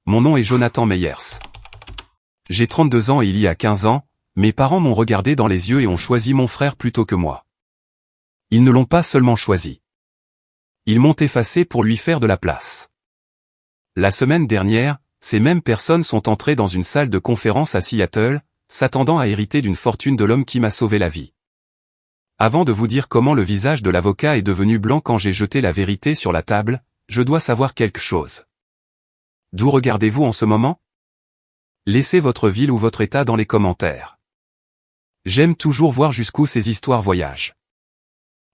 Mon nom est Jonathan Meyers. J'ai 32 ans et il y a 15 ans, mes parents m'ont regardé dans les yeux et ont choisi mon frère plutôt que moi. Ils ne l'ont pas seulement choisi. Ils m'ont effacé pour lui faire de la place. La semaine dernière, ces mêmes personnes sont entrées dans une salle de conférence à Seattle, s'attendant à hériter d'une fortune de l'homme qui m'a sauvé la vie. Avant de vous dire comment le visage de l'avocat est devenu blanc quand j'ai jeté la vérité sur la table, je dois savoir quelque chose. D'où regardez-vous en ce moment? Laissez votre ville ou votre état dans les commentaires. J'aime toujours voir jusqu'où ces histoires voyagent.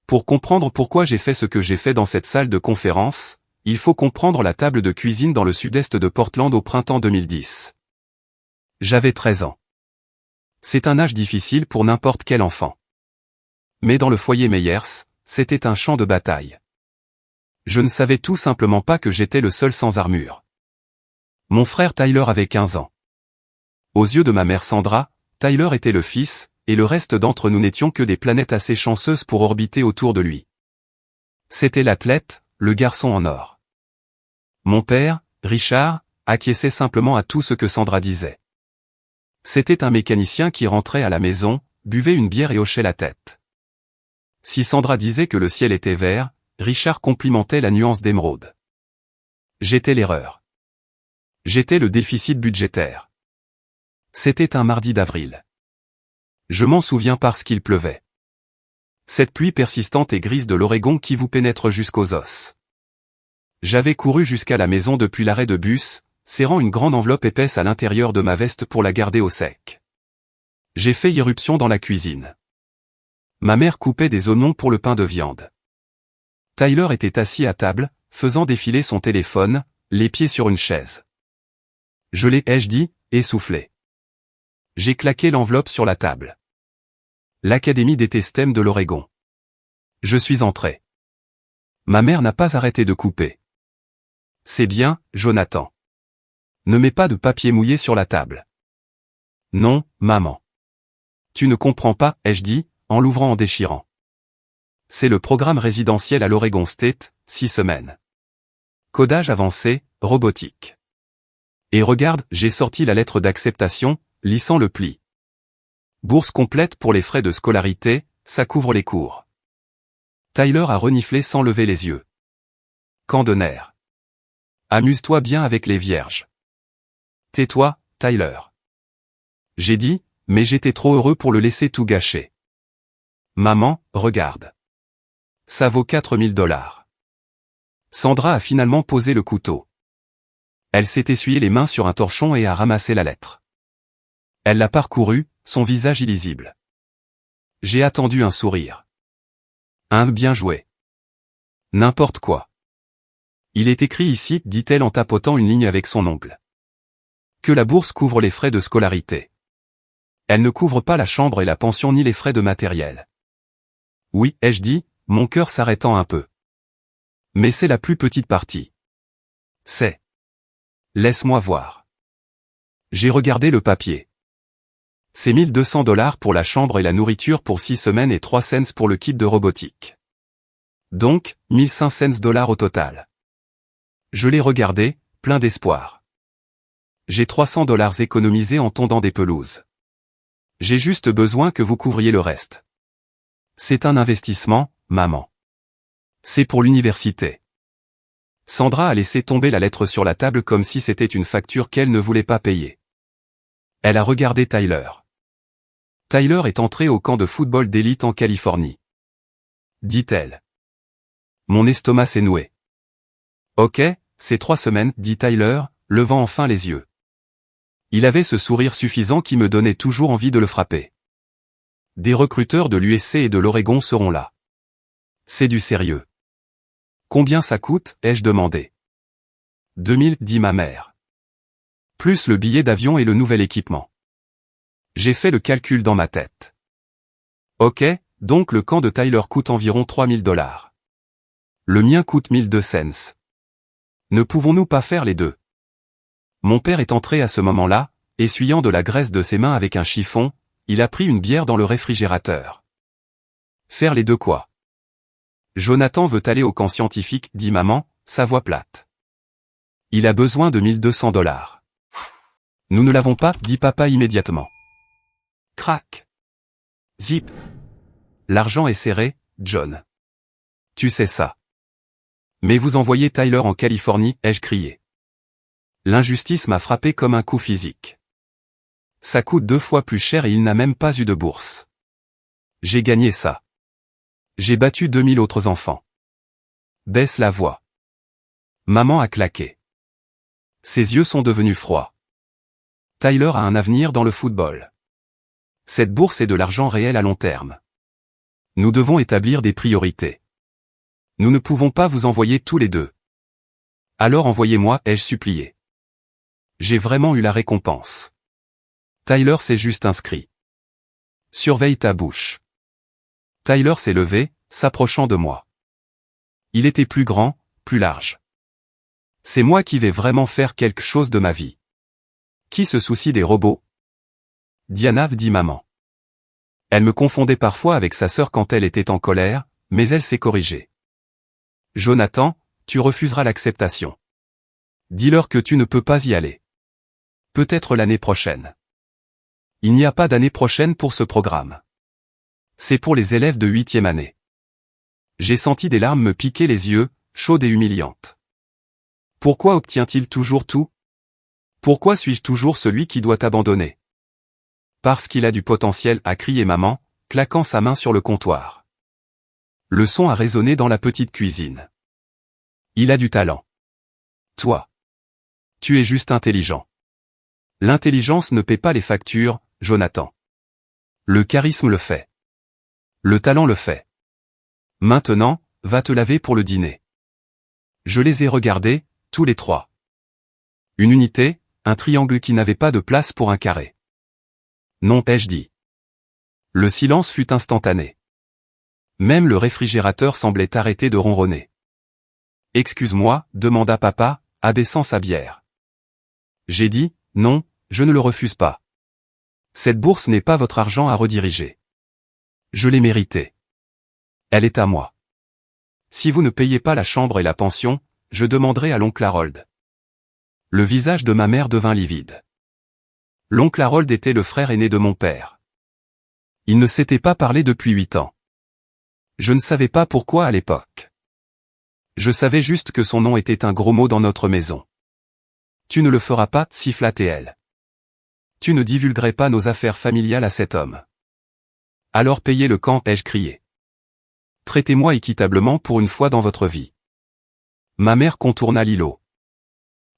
Pour comprendre pourquoi j'ai fait ce que j'ai fait dans cette salle de conférence, il faut comprendre la table de cuisine dans le sud-est de Portland au printemps 2010. J'avais 13 ans. C'est un âge difficile pour n'importe quel enfant. Mais dans le foyer Meyers, c'était un champ de bataille. Je ne savais tout simplement pas que j'étais le seul sans armure. Mon frère Tyler avait 15 ans. Aux yeux de ma mère Sandra, Tyler était le fils, et le reste d'entre nous n'étions que des planètes assez chanceuses pour orbiter autour de lui. C'était l'athlète, le garçon en or. Mon père, Richard, acquiesçait simplement à tout ce que Sandra disait. C'était un mécanicien qui rentrait à la maison, buvait une bière et hochait la tête. Si Sandra disait que le ciel était vert, Richard complimentait la nuance d'émeraude. J'étais l'erreur. J'étais le déficit budgétaire. C'était un mardi d'avril. Je m'en souviens parce qu'il pleuvait. Cette pluie persistante et grise de l'Oregon qui vous pénètre jusqu'aux os. J'avais couru jusqu'à la maison depuis l'arrêt de bus, serrant une grande enveloppe épaisse à l'intérieur de ma veste pour la garder au sec. J'ai fait irruption dans la cuisine. Ma mère coupait des oignons pour le pain de viande. Tyler était assis à table, faisant défiler son téléphone, les pieds sur une chaise. Je l'ai, ai-je dit, essoufflé. J'ai claqué l'enveloppe sur la table. L'Académie d'été STEM de l'Oregon. Je suis entré. Ma mère n'a pas arrêté de couper. C'est bien, Jonathan. Ne mets pas de papier mouillé sur la table. Non, maman. Tu ne comprends pas, ai-je dit, en l'ouvrant en déchirant. C'est le programme résidentiel à l'Oregon State, 6 semaines. Codage avancé, robotique. Et regarde, j'ai sorti la lettre d'acceptation, lissant le pli. Bourse complète pour les frais de scolarité, ça couvre les cours. Tyler a reniflé sans lever les yeux. Camp de nerfs. Amuse-toi bien avec les vierges. Tais-toi, Tyler. J'ai dit, mais j'étais trop heureux pour le laisser tout gâcher. Maman, regarde. Ça vaut 4000 $. Sandra a finalement posé le couteau. Elle s'est essuyé les mains sur un torchon et a ramassé la lettre. Elle l'a parcourue, son visage illisible. J'ai attendu un sourire. Un bien joué. N'importe quoi. Il est écrit ici, dit-elle en tapotant une ligne avec son ongle. Que la bourse couvre les frais de scolarité. Elle ne couvre pas la chambre et la pension ni les frais de matériel. Oui, ai-je dit, mon cœur s'arrêtant un peu. Mais c'est la plus petite partie. C'est. Laisse-moi voir. J'ai regardé le papier. C'est 1200 $ pour la chambre et la nourriture pour 6 semaines et 3 cents pour le kit de robotique. Donc, 1500 $ au total. Je l'ai regardé, plein d'espoir. J'ai 300 $ économisés en tondant des pelouses. J'ai juste besoin que vous couvriez le reste. C'est un investissement, maman. C'est pour l'université. Sandra a laissé tomber la lettre sur la table comme si c'était une facture qu'elle ne voulait pas payer. Elle a regardé Tyler. Tyler est entré au camp de football d'élite en Californie. Dit-elle. Mon estomac s'est noué. Ok, c'est 3 semaines, dit Tyler, levant enfin les yeux. Il avait ce sourire suffisant qui me donnait toujours envie de le frapper. Des recruteurs de l'USC et de l'Oregon seront là. C'est du sérieux. Combien ça coûte, ai-je demandé. 2000, dit ma mère. Plus le billet d'avion et le nouvel équipement. J'ai fait le calcul dans ma tête. Ok, donc le camp de Tyler coûte environ 3000 $. Le mien coûte 1200. Ne pouvons-nous pas faire les deux? Mon père est entré à ce moment-là, essuyant de la graisse de ses mains avec un chiffon, il a pris une bière dans le réfrigérateur. Faire les deux quoi? Jonathan veut aller au camp scientifique, dit maman, sa voix plate. Il a besoin de 1200 $. Nous ne l'avons pas, dit papa immédiatement. Crac. Zip. L'argent est serré, John. Tu sais ça. Mais vous envoyez Tyler en Californie, ai-je crié. L'injustice m'a frappé comme un coup physique. Ça coûte 2 fois plus cher et il n'a même pas eu de bourse. J'ai gagné ça. J'ai battu 2000 autres enfants. Baisse la voix. Maman a claqué. Ses yeux sont devenus froids. Tyler a un avenir dans le football. Cette bourse est de l'argent réel à long terme. Nous devons établir des priorités. Nous ne pouvons pas vous envoyer tous les deux. Alors envoyez-moi, ai-je supplié. J'ai vraiment eu la récompense. Tyler s'est juste inscrit. Surveille ta bouche. Tyler s'est levé, s'approchant de moi. Il était plus grand, plus large. C'est moi qui vais vraiment faire quelque chose de ma vie. Qui se soucie des robots? Diana, dit maman. Elle me confondait parfois avec sa sœur quand elle était en colère, mais elle s'est corrigée. Jonathan, tu refuseras l'acceptation. Dis-leur que tu ne peux pas y aller. Peut-être l'année prochaine. Il n'y a pas d'année prochaine pour ce programme. C'est pour les élèves de 8e année. J'ai senti des larmes me piquer les yeux, chaudes et humiliantes. Pourquoi obtient-il toujours tout? Pourquoi suis-je toujours celui qui doit abandonner? Parce qu'il a du potentiel, a crié maman, claquant sa main sur le comptoir. Le son a résonné dans la petite cuisine. Il a du talent. Toi. Tu es juste intelligent. L'intelligence ne paie pas les factures, Jonathan. Le charisme le fait. Le talent le fait. Maintenant, va te laver pour le dîner. Je les ai regardés, tous les trois. Une unité, un triangle qui n'avait pas de place pour un carré. Non, ai-je dit. Le silence fut instantané. Même le réfrigérateur semblait arrêter de ronronner. Excuse-moi, demanda papa, abaissant sa bière. J'ai dit, non, je ne le refuse pas. Cette bourse n'est pas votre argent à rediriger. Je l'ai méritée. Elle est à moi. Si vous ne payez pas la chambre et la pension, je demanderai à l'oncle Harold. Le visage de ma mère devint livide. L'oncle Harold était le frère aîné de mon père. Il ne s'était pas parlé depuis 8 ans. Je ne savais pas pourquoi à l'époque. Je savais juste que son nom était un gros mot dans notre maison. Tu ne le feras pas, siffla T.L. Tu ne divulguerais pas nos affaires familiales à cet homme. Alors payez le camp, ai-je crié. Traitez-moi équitablement pour une fois dans votre vie. Ma mère contourna l'îlot.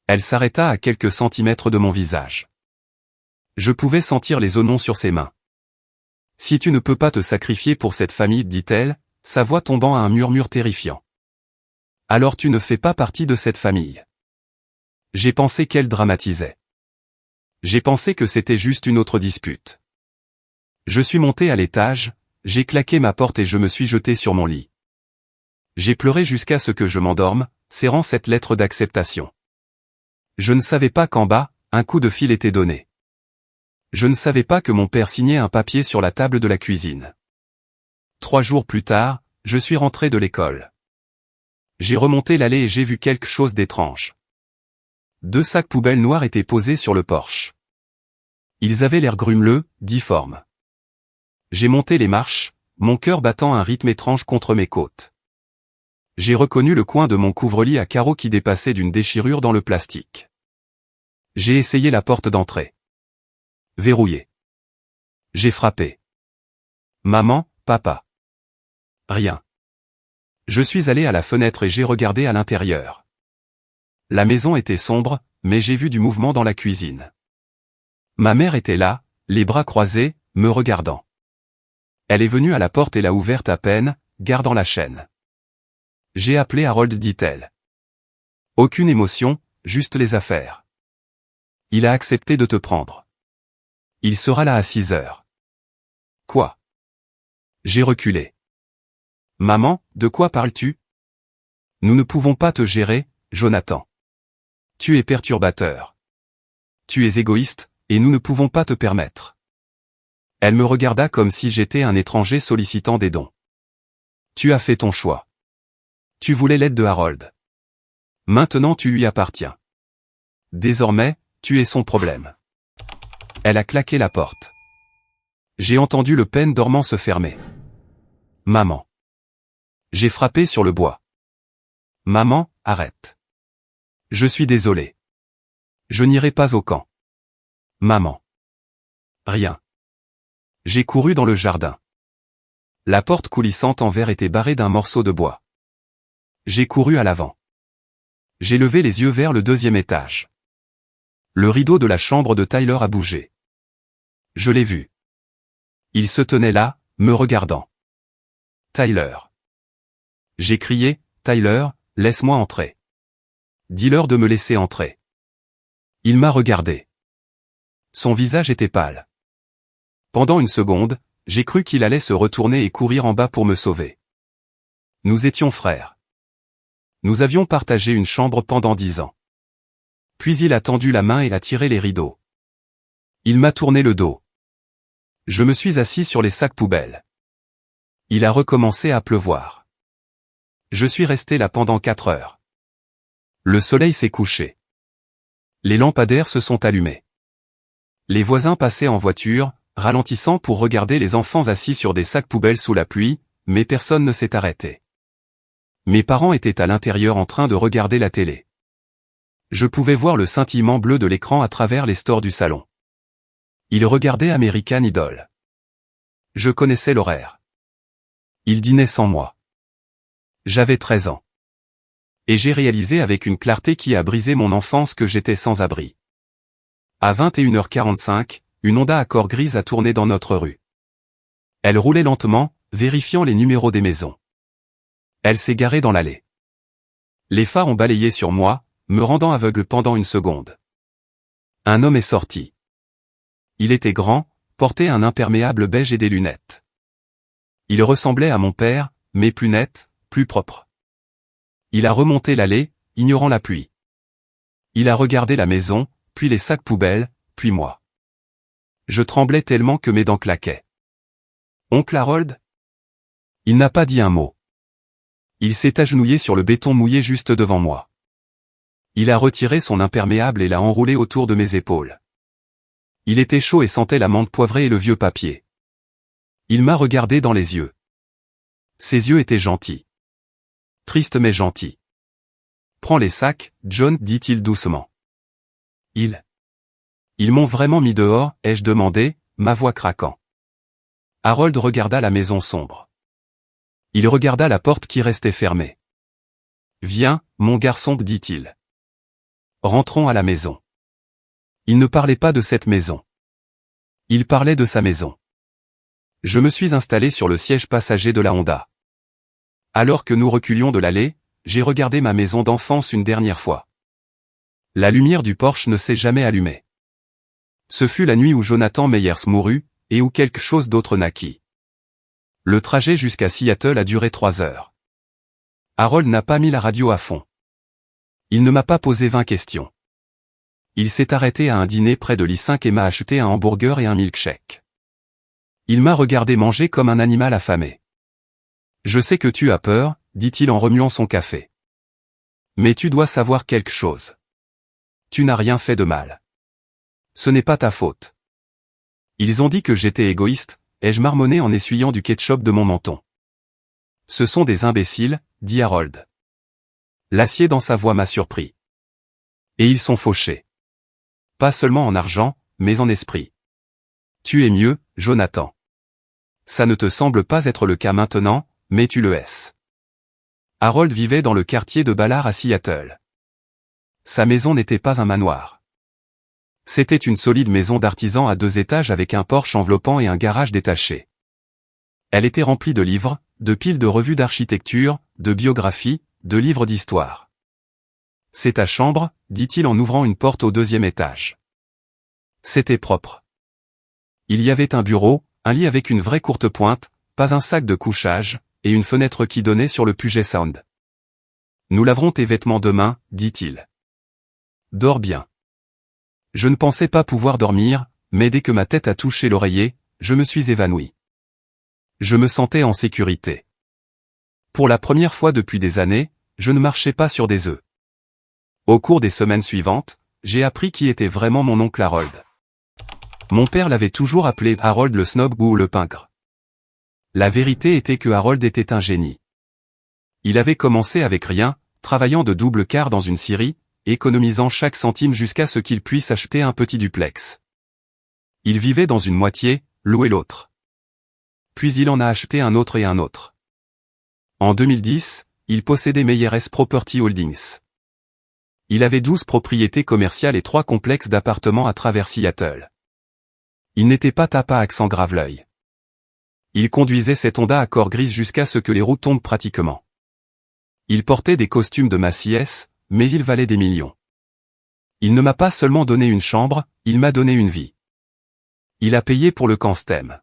Elle s'arrêta à quelques centimètres de mon visage. Je pouvais sentir les oignons sur ses mains. Si tu ne peux pas te sacrifier pour cette famille, dit-elle, sa voix tombant à un murmure terrifiant. Alors tu ne fais pas partie de cette famille. J'ai pensé qu'elle dramatisait. J'ai pensé que c'était juste une autre dispute. Je suis monté à l'étage, j'ai claqué ma porte et je me suis jeté sur mon lit. J'ai pleuré jusqu'à ce que je m'endorme, serrant cette lettre d'acceptation. Je ne savais pas qu'en bas, un coup de fil était donné. Je ne savais pas que mon père signait un papier sur la table de la cuisine. 3 jours plus tard, je suis rentré de l'école. J'ai remonté l'allée et j'ai vu quelque chose d'étrange. 2 sacs poubelles noirs étaient posés sur le porche. Ils avaient l'air grumeleux, difformes. J'ai monté les marches, mon cœur battant un rythme étrange contre mes côtes. J'ai reconnu le coin de mon couvre-lit à carreaux qui dépassait d'une déchirure dans le plastique. J'ai essayé la porte d'entrée. Verrouillée. J'ai frappé. Maman, papa. Rien. Je suis allé à la fenêtre et j'ai regardé à l'intérieur. La maison était sombre, mais j'ai vu du mouvement dans la cuisine. Ma mère était là, les bras croisés, me regardant. Elle est venue à la porte et l'a ouverte à peine, gardant la chaîne. J'ai appelé Harold, dit-elle. Aucune émotion, juste les affaires. Il a accepté de te prendre. Il sera là à 6 heures. Quoi? J'ai reculé. Maman, de quoi parles-tu? Nous ne pouvons pas te gérer, Jonathan. Tu es perturbateur. Tu es égoïste, et nous ne pouvons pas te permettre. Elle me regarda comme si j'étais un étranger sollicitant des dons. Tu as fait ton choix. Tu voulais l'aide de Harold. Maintenant tu lui appartiens. Désormais, tu es son problème. Elle a claqué la porte. J'ai entendu le pen dormant se fermer. Maman. J'ai frappé sur le bois. Maman, arrête. Je suis désolé. Je n'irai pas au camp. Maman. Rien. J'ai couru dans le jardin. La porte coulissante en verre était barrée d'un morceau de bois. J'ai couru à l'avant. J'ai levé les yeux vers le 2e étage. Le rideau de la chambre de Tyler a bougé. Je l'ai vu. Il se tenait là, me regardant. Tyler. J'ai crié, Tyler, laisse-moi entrer. Dis-leur de me laisser entrer. Il m'a regardé. Son visage était pâle. Pendant une seconde, j'ai cru qu'il allait se retourner et courir en bas pour me sauver. Nous étions frères. Nous avions partagé une chambre pendant 10 ans. Puis il a tendu la main et a tiré les rideaux. Il m'a tourné le dos. Je me suis assis sur les sacs poubelles. Il a recommencé à pleuvoir. Je suis resté là pendant 4 heures. Le soleil s'est couché. Les lampadaires se sont allumés. Les voisins passaient en voiture, ralentissant pour regarder les enfants assis sur des sacs poubelles sous la pluie, mais personne ne s'est arrêté. Mes parents étaient à l'intérieur en train de regarder la télé. Je pouvais voir le scintillement bleu de l'écran à travers les stores du salon. Ils regardaient American Idol. Je connaissais l'horaire. Ils dînaient sans moi. J'avais 13 ans. Et j'ai réalisé avec une clarté qui a brisé mon enfance que j'étais sans abri. À 21h45, une Honda Accord grise a tourné dans notre rue. Elle roulait lentement, vérifiant les numéros des maisons. Elle s'est garée dans l'allée. Les phares ont balayé sur moi, me rendant aveugle pendant une seconde. Un homme est sorti. Il était grand, portait un imperméable beige et des lunettes. Il ressemblait à mon père, mais plus net, plus propre. Il a remonté l'allée, ignorant la pluie. Il a regardé la maison, puis les sacs poubelles, puis moi. Je tremblais tellement que mes dents claquaient. Oncle Harold? Il n'a pas dit un mot. Il s'est agenouillé sur le béton mouillé juste devant moi. Il a retiré son imperméable et l'a enroulé autour de mes épaules. Il était chaud et sentait la menthe poivrée et le vieux papier. Il m'a regardé dans les yeux. Ses yeux étaient gentils. Tristes mais gentils. Prends les sacs, John, dit-il doucement. Ils m'ont vraiment mis dehors, ai-je demandé, ma voix craquant. Harold regarda la maison sombre. Il regarda la porte qui restait fermée. Viens, mon garçon, dit-il. Rentrons à la maison. Il ne parlait pas de cette maison. Il parlait de sa maison. Je me suis installé sur le siège passager de la Honda. Alors que nous reculions de l'allée, j'ai regardé ma maison d'enfance une dernière fois. La lumière du porche ne s'est jamais allumée. Ce fut la nuit où Jonathan Meyers mourut, et où quelque chose d'autre naquit. Le trajet jusqu'à Seattle a duré 3 heures. Harold n'a pas mis la radio à fond. Il ne m'a pas posé 20 questions. Il s'est arrêté à un dîner près de l'I5 et m'a acheté un hamburger et un milkshake. Il m'a regardé manger comme un animal affamé. Je sais que tu as peur, dit-il en remuant son café. Mais tu dois savoir quelque chose. Tu n'as rien fait de mal. Ce n'est pas ta faute. Ils ont dit que j'étais égoïste, ai-je marmonné en essuyant du ketchup de mon menton. Ce sont des imbéciles, dit Harold. L'acier dans sa voix m'a surpris. Et ils sont fauchés. Pas seulement en argent, mais en esprit. Tu es mieux, Jonathan. Ça ne te semble pas être le cas maintenant, mais tu le es. Harold vivait dans le quartier de Ballard à Seattle. Sa maison n'était pas un manoir. C'était une solide maison d'artisan à 2 étages avec un porche enveloppant et un garage détaché. Elle était remplie de livres, de piles de revues d'architecture, de biographies, de livres d'histoire. C'est ta chambre, dit-il en ouvrant une porte au 2e étage. C'était propre. Il y avait un bureau, un lit avec une vraie courte pointe, pas un sac de couchage, et une fenêtre qui donnait sur le Puget Sound. Nous laverons tes vêtements demain, dit-il. Dors bien. Je ne pensais pas pouvoir dormir, mais dès que ma tête a touché l'oreiller, je me suis évanoui. Je me sentais en sécurité. Pour la première fois depuis des années, je ne marchais pas sur des œufs. Au cours des semaines suivantes, j'ai appris qui était vraiment mon oncle Harold. Mon père l'avait toujours appelé Harold le snob ou le pingre. La vérité était que Harold était un génie. Il avait commencé avec rien, travaillant de double quart dans une scierie, économisant chaque centime jusqu'à ce qu'il puisse acheter un petit duplex. Il vivait dans une moitié, louait l'autre. Puis il en a acheté un autre et un autre. En 2010, il possédait Meyers Property Holdings. Il avait 12 propriétés commerciales et 3 complexes d'appartements à travers Seattle. Il n'était pas tapa à accent grave l'œil. Il conduisait cette Honda Accord grise jusqu'à ce que les roues tombent pratiquement. Il portait des costumes de Macy's, mais il valait des millions. Il ne m'a pas seulement donné une chambre, il m'a donné une vie. Il a payé pour le camp STEM.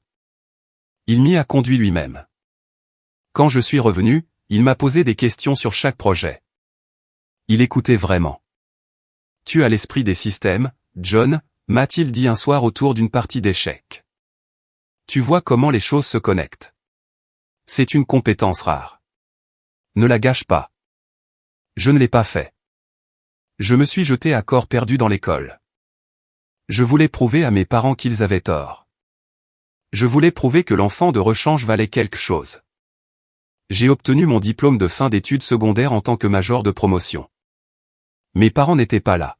Il m'y a conduit lui-même. Quand je suis revenu, il m'a posé des questions sur chaque projet. Il écoutait vraiment. Tu as l'esprit des systèmes, John, m'a-t-il dit un soir autour d'une partie d'échecs. Tu vois comment les choses se connectent. C'est une compétence rare. Ne la gâche pas. Je ne l'ai pas fait. Je me suis jeté à corps perdu dans l'école. Je voulais prouver à mes parents qu'ils avaient tort. Je voulais prouver que l'enfant de rechange valait quelque chose. J'ai obtenu mon diplôme de fin d'études secondaires en tant que major de promotion. Mes parents n'étaient pas là.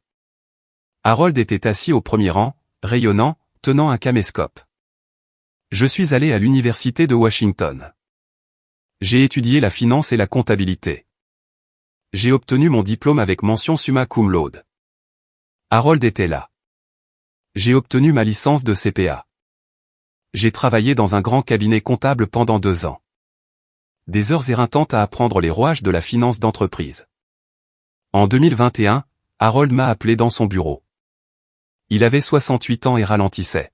Harold était assis au premier rang, rayonnant, tenant un caméscope. Je suis allé à l'université de Washington. J'ai étudié la finance et la comptabilité. J'ai obtenu mon diplôme avec mention summa cum laude. Harold était là. J'ai obtenu ma licence de CPA. J'ai travaillé dans un grand cabinet comptable pendant 2 ans. Des heures éreintantes à apprendre les rouages de la finance d'entreprise. En 2021, Harold m'a appelé dans son bureau. Il avait 68 ans et ralentissait.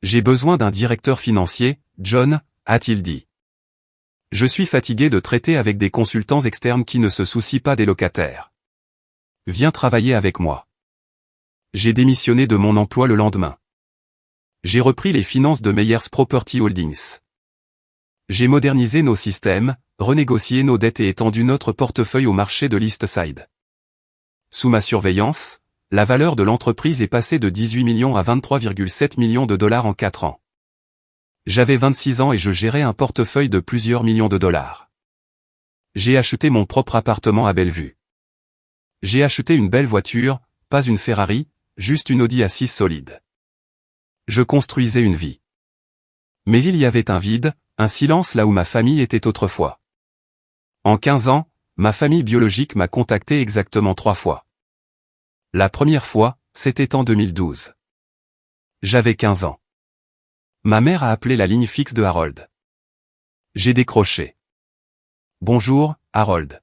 J'ai besoin d'un directeur financier, John, a-t-il dit. Je suis fatigué de traiter avec des consultants externes qui ne se soucient pas des locataires. Viens travailler avec moi. J'ai démissionné de mon emploi le lendemain. J'ai repris les finances de Meyers Property Holdings. J'ai modernisé nos systèmes, renégocié nos dettes et étendu notre portefeuille au marché de l'East Side. Sous ma surveillance, la valeur de l'entreprise est passée de 18 millions à 23,7 millions de dollars en 4 ans. J'avais 26 ans et je gérais un portefeuille de plusieurs millions de dollars. J'ai acheté mon propre appartement à Bellevue. J'ai acheté une belle voiture, pas une Ferrari, juste une Audi A6 solide. Je construisais une vie. Mais il y avait un vide, un silence là où ma famille était autrefois. En 15 ans, ma famille biologique m'a contacté exactement 3 fois. La première fois, c'était en 2012. J'avais 15 ans. Ma mère a appelé la ligne fixe de Harold. J'ai décroché. Bonjour, Harold.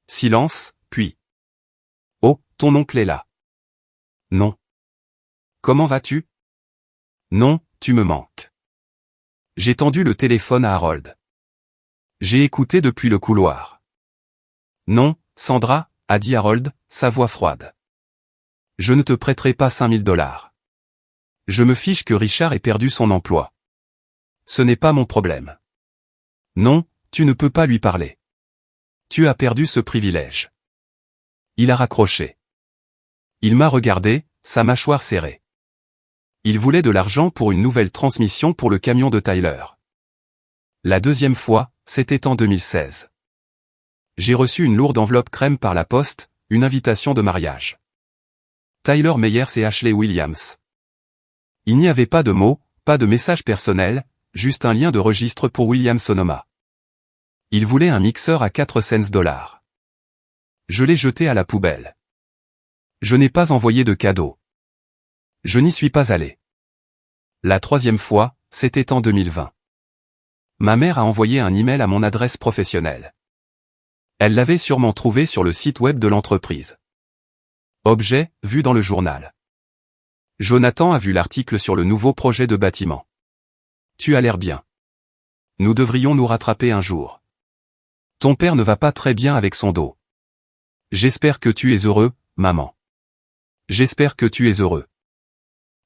Silence, puis. Oh, ton oncle est là. Non. Comment vas-tu? Non, tu me manques. J'ai tendu le téléphone à Harold. J'ai écouté depuis le couloir. Non, Sandra, a dit Harold, sa voix froide. Je ne te prêterai pas 5000 $. Je me fiche que Richard ait perdu son emploi. Ce n'est pas mon problème. Non, tu ne peux pas lui parler. Tu as perdu ce privilège. Il a raccroché. Il m'a regardé, sa mâchoire serrée. Il voulait de l'argent pour une nouvelle transmission pour le camion de Tyler. La deuxième fois, c'était en 2016. J'ai reçu une lourde enveloppe crème par la poste, une invitation de mariage. Tyler Meyers et Ashley Williams. Il n'y avait pas de mots, pas de message personnel, juste un lien de registre pour William Sonoma. Il voulait un mixeur à 4 cents $. Je l'ai jeté à la poubelle. Je n'ai pas envoyé de cadeau. Je n'y suis pas allé. La troisième fois, c'était en 2020. Ma mère a envoyé un email à mon adresse professionnelle. Elle l'avait sûrement trouvé sur le site web de l'entreprise. Objet, vu dans le journal. Jonathan a vu l'article sur le nouveau projet de bâtiment. Tu as l'air bien. Nous devrions nous rattraper un jour. Ton père ne va pas très bien avec son dos. J'espère que tu es heureux, maman. J'espère que tu es heureux.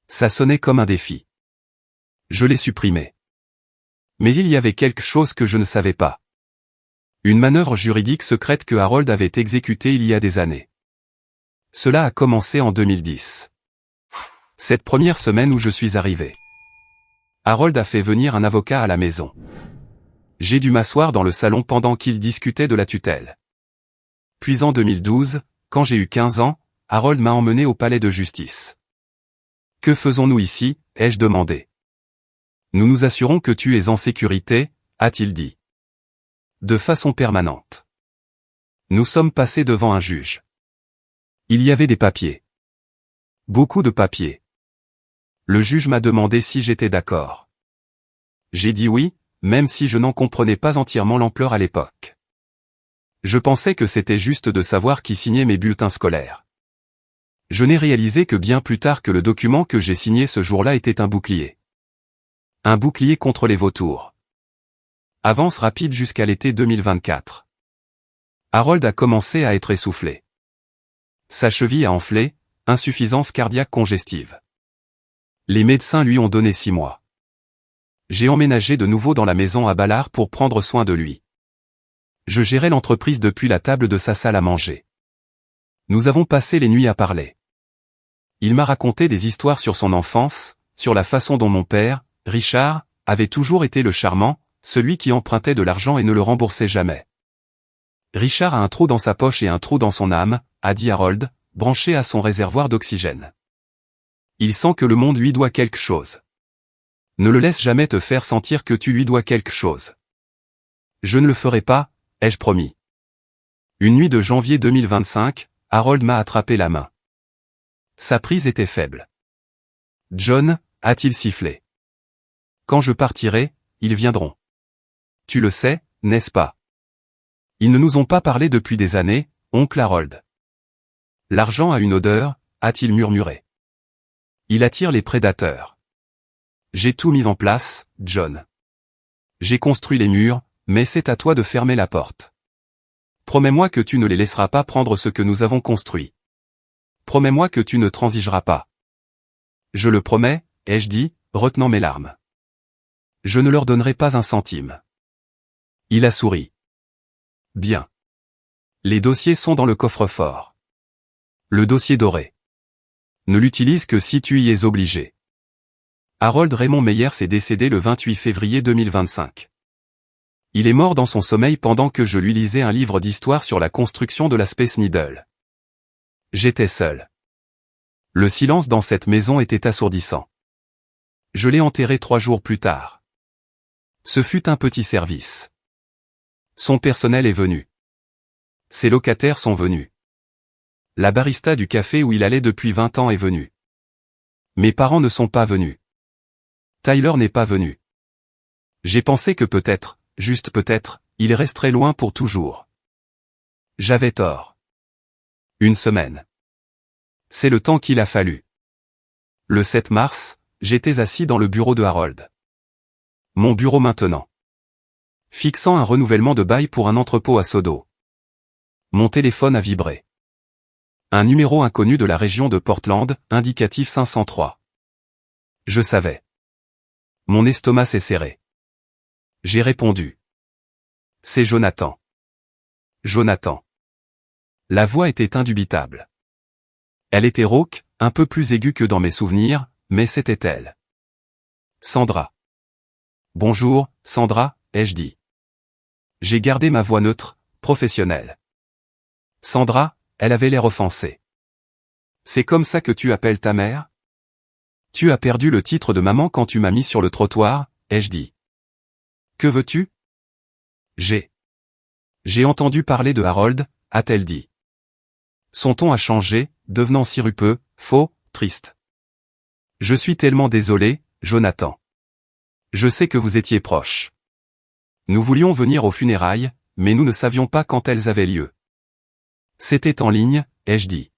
Ça sonnait comme un défi. Je l'ai supprimé. Mais il y avait quelque chose que je ne savais pas. Une manœuvre juridique secrète que Harold avait exécutée il y a des années. Cela a commencé en 2010. Cette première semaine où je suis arrivé. Harold a fait venir un avocat à la maison. J'ai dû m'asseoir dans le salon pendant qu'il discutait de la tutelle. Puis en 2012, quand j'ai eu 15 ans, Harold m'a emmené au palais de justice. « Que faisons-nous ici ?» ai-je demandé. « Nous nous assurons que tu es en sécurité », a-t-il dit. De façon permanente. Nous sommes passés devant un juge. Il y avait des papiers. Beaucoup de papiers. Le juge m'a demandé si j'étais d'accord. J'ai dit oui, même si je n'en comprenais pas entièrement l'ampleur à l'époque. Je pensais que c'était juste de savoir qui signait mes bulletins scolaires. Je n'ai réalisé que bien plus tard que le document que j'ai signé ce jour-là était un bouclier. Un bouclier contre les vautours. Avance rapide jusqu'à l'été 2024. Harold a commencé à être essoufflé. Sa cheville a enflé, insuffisance cardiaque congestive. Les médecins lui ont donné 6 mois. J'ai emménagé de nouveau dans la maison à Ballard pour prendre soin de lui. Je gérais l'entreprise depuis la table de sa salle à manger. Nous avons passé les nuits à parler. Il m'a raconté des histoires sur son enfance, sur la façon dont mon père, Richard, avait toujours été le charmant, celui qui empruntait de l'argent et ne le remboursait jamais. Richard a un trou dans sa poche et un trou dans son âme, a dit Harold, branché à son réservoir d'oxygène. Il sent que le monde lui doit quelque chose. Ne le laisse jamais te faire sentir que tu lui dois quelque chose. Je ne le ferai pas, ai-je promis. Une nuit de janvier 2025, Harold m'a attrapé la main. Sa prise était faible. John, a-t-il sifflé. Quand je partirai, ils viendront. Tu le sais, n'est-ce pas? Ils ne nous ont pas parlé depuis des années, oncle Harold. L'argent a une odeur, a-t-il murmuré. Il attire les prédateurs. J'ai tout mis en place, John. J'ai construit les murs, mais c'est à toi de fermer la porte. Promets-moi que tu ne les laisseras pas prendre ce que nous avons construit. Promets-moi que tu ne transigeras pas. Je le promets, ai-je dit, retenant mes larmes. Je ne leur donnerai pas un centime. Il a souri. Bien. Les dossiers sont dans le coffre-fort. Le dossier doré. Ne l'utilise que si tu y es obligé. Harold Raymond Meyers est décédé le 28 février 2025. Il est mort dans son sommeil pendant que je lui lisais un livre d'histoire sur la construction de la Space Needle. J'étais seul. Le silence dans cette maison était assourdissant. Je l'ai enterré 3 jours plus tard. Ce fut un petit service. Son personnel est venu. Ses locataires sont venus. La barista du café où il allait depuis 20 ans est venue. Mes parents ne sont pas venus. Tyler n'est pas venu. J'ai pensé que peut-être, juste peut-être, il resterait loin pour toujours. J'avais tort. 1 semaine. C'est le temps qu'il a fallu. Le 7 mars, j'étais assis dans le bureau de Harold. Mon bureau maintenant. Fixant un renouvellement de bail pour un entrepôt à Sodo. Mon téléphone a vibré. Un numéro inconnu de la région de Portland, indicatif 503. Je savais. Mon estomac s'est serré. J'ai répondu. C'est Jonathan. Jonathan. La voix était indubitable. Elle était rauque, un peu plus aiguë que dans mes souvenirs, mais c'était elle. Sandra. Bonjour, Sandra, ai-je dit. J'ai gardé ma voix neutre, professionnelle. Sandra, elle avait l'air offensée. C'est comme ça que tu appelles ta mère? Tu as perdu le titre de maman quand tu m'as mis sur le trottoir, ai-je dit. Que veux-tu? J'ai entendu parler de Harold, a-t-elle dit. Son ton a changé, devenant sirupeux, faux, triste. Je suis tellement désolé, Jonathan. Je sais que vous étiez proches. Nous voulions venir aux funérailles, mais nous ne savions pas quand elles avaient lieu. C'était en ligne, ai-je dit.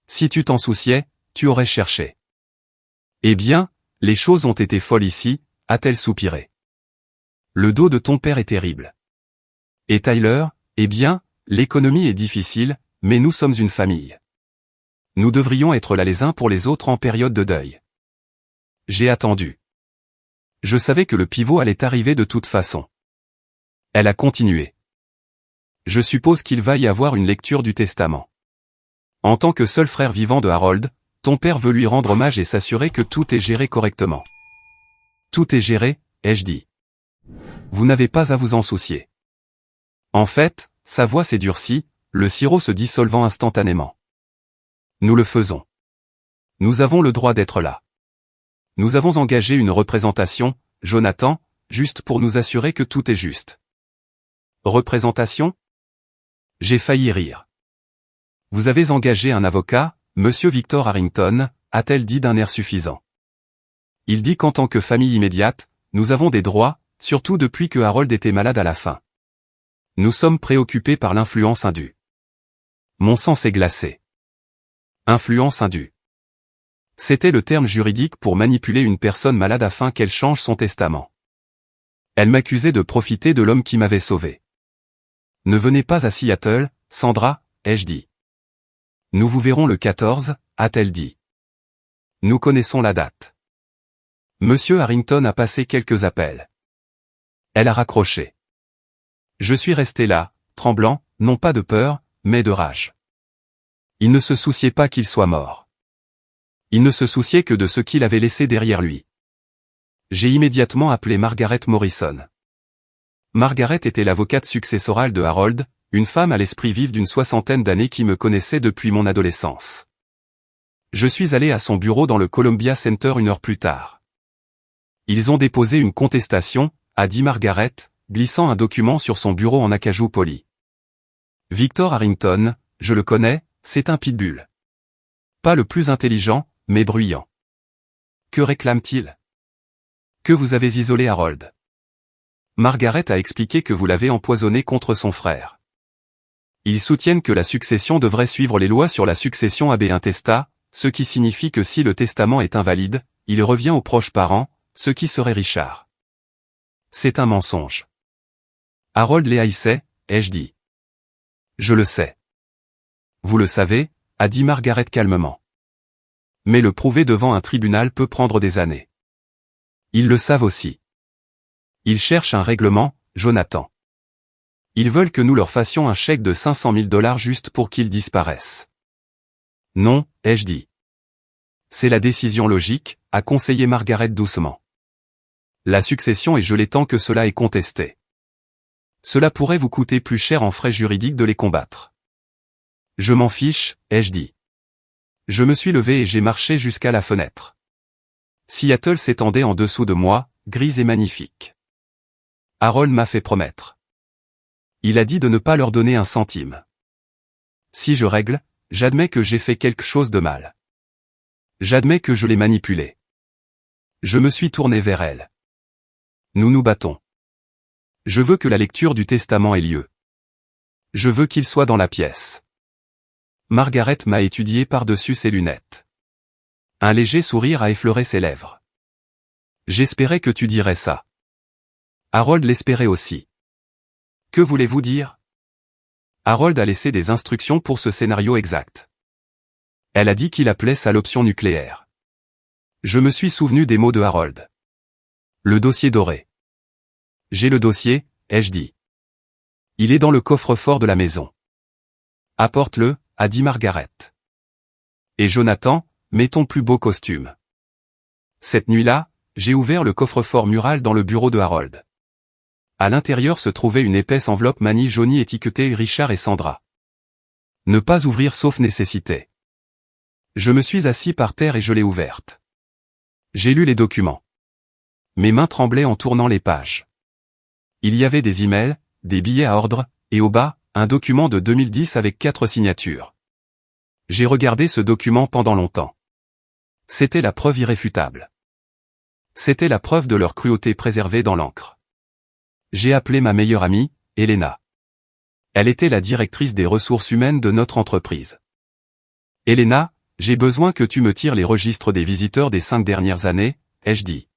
Si tu t'en souciais, tu aurais cherché. Eh bien, les choses ont été folles ici, a-t-elle soupiré. Le dos de ton père est terrible. Et Tyler, eh bien, l'économie est difficile, mais nous sommes une famille. Nous devrions être là les uns pour les autres en période de deuil. J'ai attendu. Je savais que le pivot allait arriver de toute façon. Elle a continué. Je suppose qu'il va y avoir une lecture du testament. En tant que seul frère vivant de Harold, ton père veut lui rendre hommage et s'assurer que tout est géré correctement. Tout est géré, ai-je dit. Vous n'avez pas à vous en soucier. En fait, sa voix s'est durcie, le sirop se dissolvant instantanément. Nous le faisons. Nous avons le droit d'être là. Nous avons engagé une représentation, Jonathan, juste pour nous assurer que tout est juste. Représentation? J'ai failli rire. Vous avez engagé un avocat, Monsieur Victor Harrington, a-t-elle dit d'un air suffisant. Il dit qu'en tant que famille immédiate, nous avons des droits, surtout depuis que Harold était malade à la fin. Nous sommes préoccupés par l'influence indue. Mon sang s'est glacé. Influence indue. C'était le terme juridique pour manipuler une personne malade afin qu'elle change son testament. Elle m'accusait de profiter de l'homme qui m'avait sauvé. Ne venez pas à Seattle, Sandra, ai-je dit. Nous vous verrons le 14, a-t-elle dit. Nous connaissons la date. Monsieur Harrington a passé quelques appels. Elle a raccroché. Je suis resté là, tremblant, non pas de peur, mais de rage. Il ne se souciait pas qu'il soit mort. Il ne se souciait que de ce qu'il avait laissé derrière lui. J'ai immédiatement appelé Margaret Morrison. Margaret était l'avocate successorale de Harold, une femme à l'esprit vif d'une soixantaine d'années qui me connaissait depuis mon adolescence. Je suis allé à son bureau dans le Columbia Center une heure plus tard. Ils ont déposé une contestation, a dit Margaret, glissant un document sur son bureau en acajou poli. Victor Harrington, je le connais, c'est un pitbull. Pas le plus intelligent, mais bruyant. Que réclame-t-il? Que vous avez isolé Harold. Margaret a expliqué que vous l'avez empoisonné contre son frère. Ils soutiennent que la succession devrait suivre les lois sur la succession ab intestat, ce qui signifie que si le testament est invalide, il revient aux proches parents, ce qui serait Richard. C'est un mensonge. Harold les haïssait, ai-je dit. Je le sais. Vous le savez, a dit Margaret calmement. Mais le prouver devant un tribunal peut prendre des années. Ils le savent aussi. Ils cherchent un règlement, Jonathan. Ils veulent que nous leur fassions un chèque de 500 000 $ juste pour qu'ils disparaissent. Non, ai-je dit. C'est la décision logique, a conseillé Margaret doucement. La succession est gelée tant que cela est contesté. Cela pourrait vous coûter plus cher en frais juridiques de les combattre. Je m'en fiche, ai-je dit. Je me suis levé et j'ai marché jusqu'à la fenêtre. Seattle s'étendait en dessous de moi, grise et magnifique. Harold m'a fait promettre. Il a dit de ne pas leur donner un centime. Si je règle, j'admets que j'ai fait quelque chose de mal. J'admets que je l'ai manipulé. Je me suis tourné vers elle. Nous nous battons. Je veux que la lecture du testament ait lieu. Je veux qu'il soit dans la pièce. Margaret m'a étudié par-dessus ses lunettes. Un léger sourire a effleuré ses lèvres. J'espérais que tu dirais ça. Harold l'espérait aussi. Que voulez-vous dire? Harold a laissé des instructions pour ce scénario exact. Elle a dit qu'il appelait ça l'option nucléaire. Je me suis souvenu des mots de Harold. Le dossier doré. J'ai le dossier, ai-je dit. Il est dans le coffre-fort de la maison. Apporte-le, a dit Margaret. Et Jonathan, mets ton plus beau costume. Cette nuit-là, j'ai ouvert le coffre-fort mural dans le bureau de Harold. À l'intérieur se trouvait une épaisse enveloppe manie jaunie étiquetée Richard et Sandra. Ne pas ouvrir sauf nécessité. Je me suis assis par terre et je l'ai ouverte. J'ai lu les documents. Mes mains tremblaient en tournant les pages. Il y avait des emails, des billets à ordre, et au bas, un document de 2010 avec 4 signatures. J'ai regardé ce document pendant longtemps. C'était la preuve irréfutable. C'était la preuve de leur cruauté préservée dans l'encre. J'ai appelé ma meilleure amie, Elena. Elle était la directrice des ressources humaines de notre entreprise. Elena, j'ai besoin que tu me tires les registres des visiteurs des 5 dernières années, ai-je dit.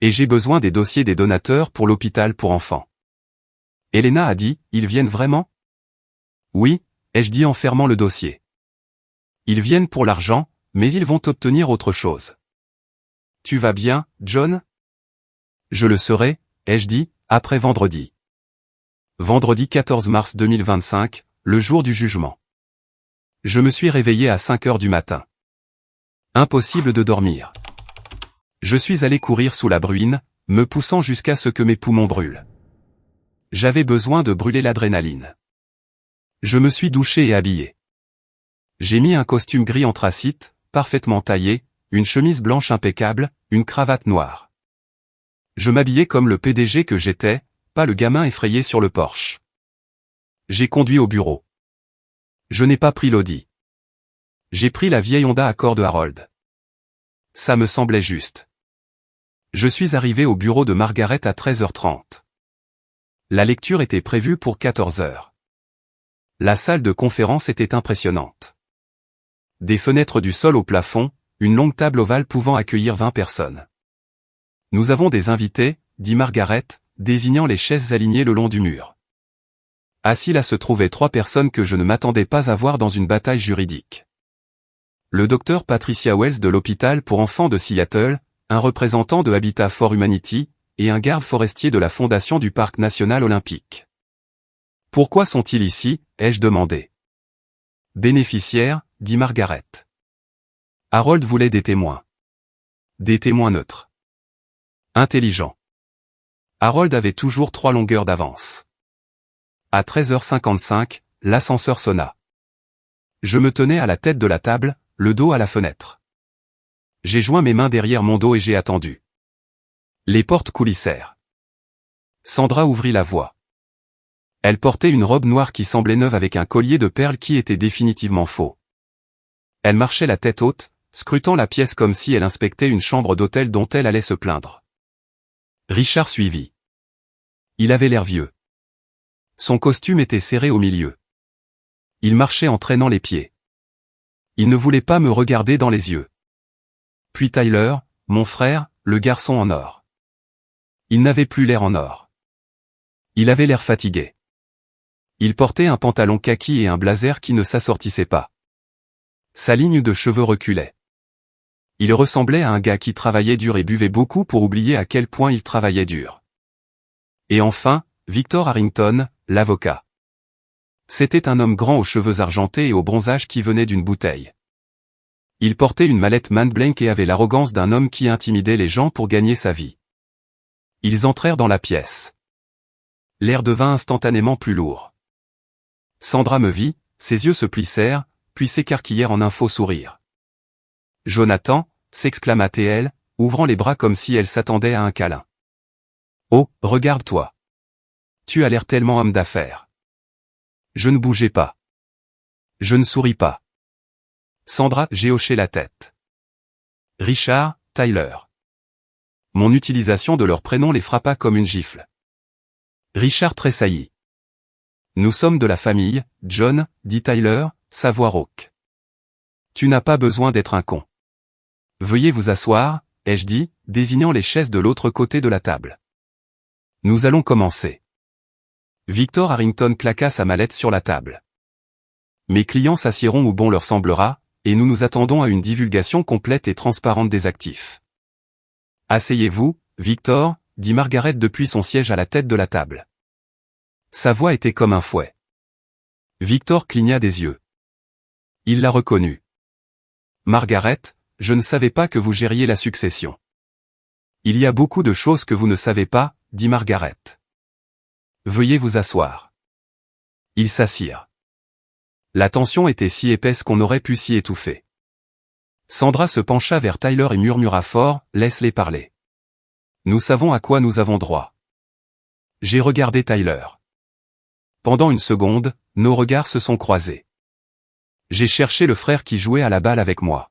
Et j'ai besoin des dossiers des donateurs pour l'hôpital pour enfants. Elena a dit, ils viennent vraiment? Oui, ai-je dit en fermant le dossier. Ils viennent pour l'argent, mais ils vont obtenir autre chose. Tu vas bien, John? Je le serai, ai-je dit, après vendredi. Vendredi 14 mars 2025, le jour du jugement. Je me suis réveillé à 5 heures du matin. Impossible de dormir. Je suis allé courir sous la bruine, me poussant jusqu'à ce que mes poumons brûlent. J'avais besoin de brûler l'adrénaline. Je me suis douché et habillé. J'ai mis un costume gris anthracite, parfaitement taillé, une chemise blanche impeccable, une cravate noire. Je m'habillais comme le PDG que j'étais, pas le gamin effrayé sur le porche. J'ai conduit au bureau. Je n'ai pas pris l'Audi. J'ai pris la vieille Honda Accord de Harold. Ça me semblait juste. Je suis arrivé au bureau de Margaret à 13h30. La lecture était prévue pour 14h. La salle de conférence était impressionnante. Des fenêtres du sol au plafond, une longue table ovale pouvant accueillir 20 personnes. Nous avons des invités, dit Margaret, désignant les chaises alignées le long du mur. Assis là se trouvaient 3 personnes que je ne m'attendais pas à voir dans une bataille juridique. Le docteur Patricia Wells de l'hôpital pour enfants de Seattle, un représentant de Habitat for Humanity, et un garde forestier de la fondation du Parc national olympique. Pourquoi sont-ils ici, ai-je demandé. Bénéficiaires, dit Margaret. Harold voulait des témoins. Des témoins neutres. Intelligents. Harold avait toujours 3 longueurs d'avance. À 13h55, l'ascenseur sonna. Je me tenais à la tête de la table, le dos à la fenêtre. J'ai joint mes mains derrière mon dos et j'ai attendu. Les portes coulissèrent. Sandra ouvrit la voie. Elle portait une robe noire qui semblait neuve avec un collier de perles qui était définitivement faux. Elle marchait la tête haute, scrutant la pièce comme si elle inspectait une chambre d'hôtel dont elle allait se plaindre. Richard suivit. Il avait l'air vieux. Son costume était serré au milieu. Il marchait en traînant les pieds. Il ne voulait pas me regarder dans les yeux. Puis Tyler, mon frère, le garçon en or. Il n'avait plus l'air en or. Il avait l'air fatigué. Il portait un pantalon kaki et un blazer qui ne s'assortissait pas. Sa ligne de cheveux reculait. Il ressemblait à un gars qui travaillait dur et buvait beaucoup pour oublier à quel point il travaillait dur. Et enfin, Victor Harrington, l'avocat. C'était un homme grand aux cheveux argentés et au bronzage qui venait d'une bouteille. Il portait une mallette main blank et avait l'arrogance d'un homme qui intimidait les gens pour gagner sa vie. Ils entrèrent dans la pièce. L'air devint instantanément plus lourd. Sandra me vit, ses yeux se plissèrent, puis s'écarquillèrent en un faux sourire. « Jonathan » s'exclama-t-elle, ouvrant les bras comme si elle s'attendait à un câlin. « Oh, regarde-toi. Tu as l'air tellement homme d'affaires. » Je ne bougeais pas. Je ne souris pas. Sandra, j'ai hoché la tête. Richard, Tyler. Mon utilisation de leur prénom les frappa comme une gifle. Richard tressaillit. Nous sommes de la famille, John, dit Tyler, sa voix rauque. Tu n'as pas besoin d'être un con. Veuillez vous asseoir, ai-je dit, désignant les chaises de l'autre côté de la table. Nous allons commencer. Victor Harrington claqua sa mallette sur la table. Mes clients s'assieront où bon leur semblera, et nous nous attendons à une divulgation complète et transparente des actifs. Asseyez-vous, Victor, dit Margaret depuis son siège à la tête de la table. Sa voix était comme un fouet. Victor cligna des yeux. Il l'a reconnu. Margaret, je ne savais pas que vous gériez la succession. Il y a beaucoup de choses que vous ne savez pas, dit Margaret. Veuillez vous asseoir. Ils s'assirent. La tension était si épaisse qu'on aurait pu s'y étouffer. Sandra se pencha vers Tyler et murmura fort, « Laisse-les parler. Nous savons à quoi nous avons droit. » J'ai regardé Tyler. Pendant une seconde, nos regards se sont croisés. J'ai cherché le frère qui jouait à la balle avec moi.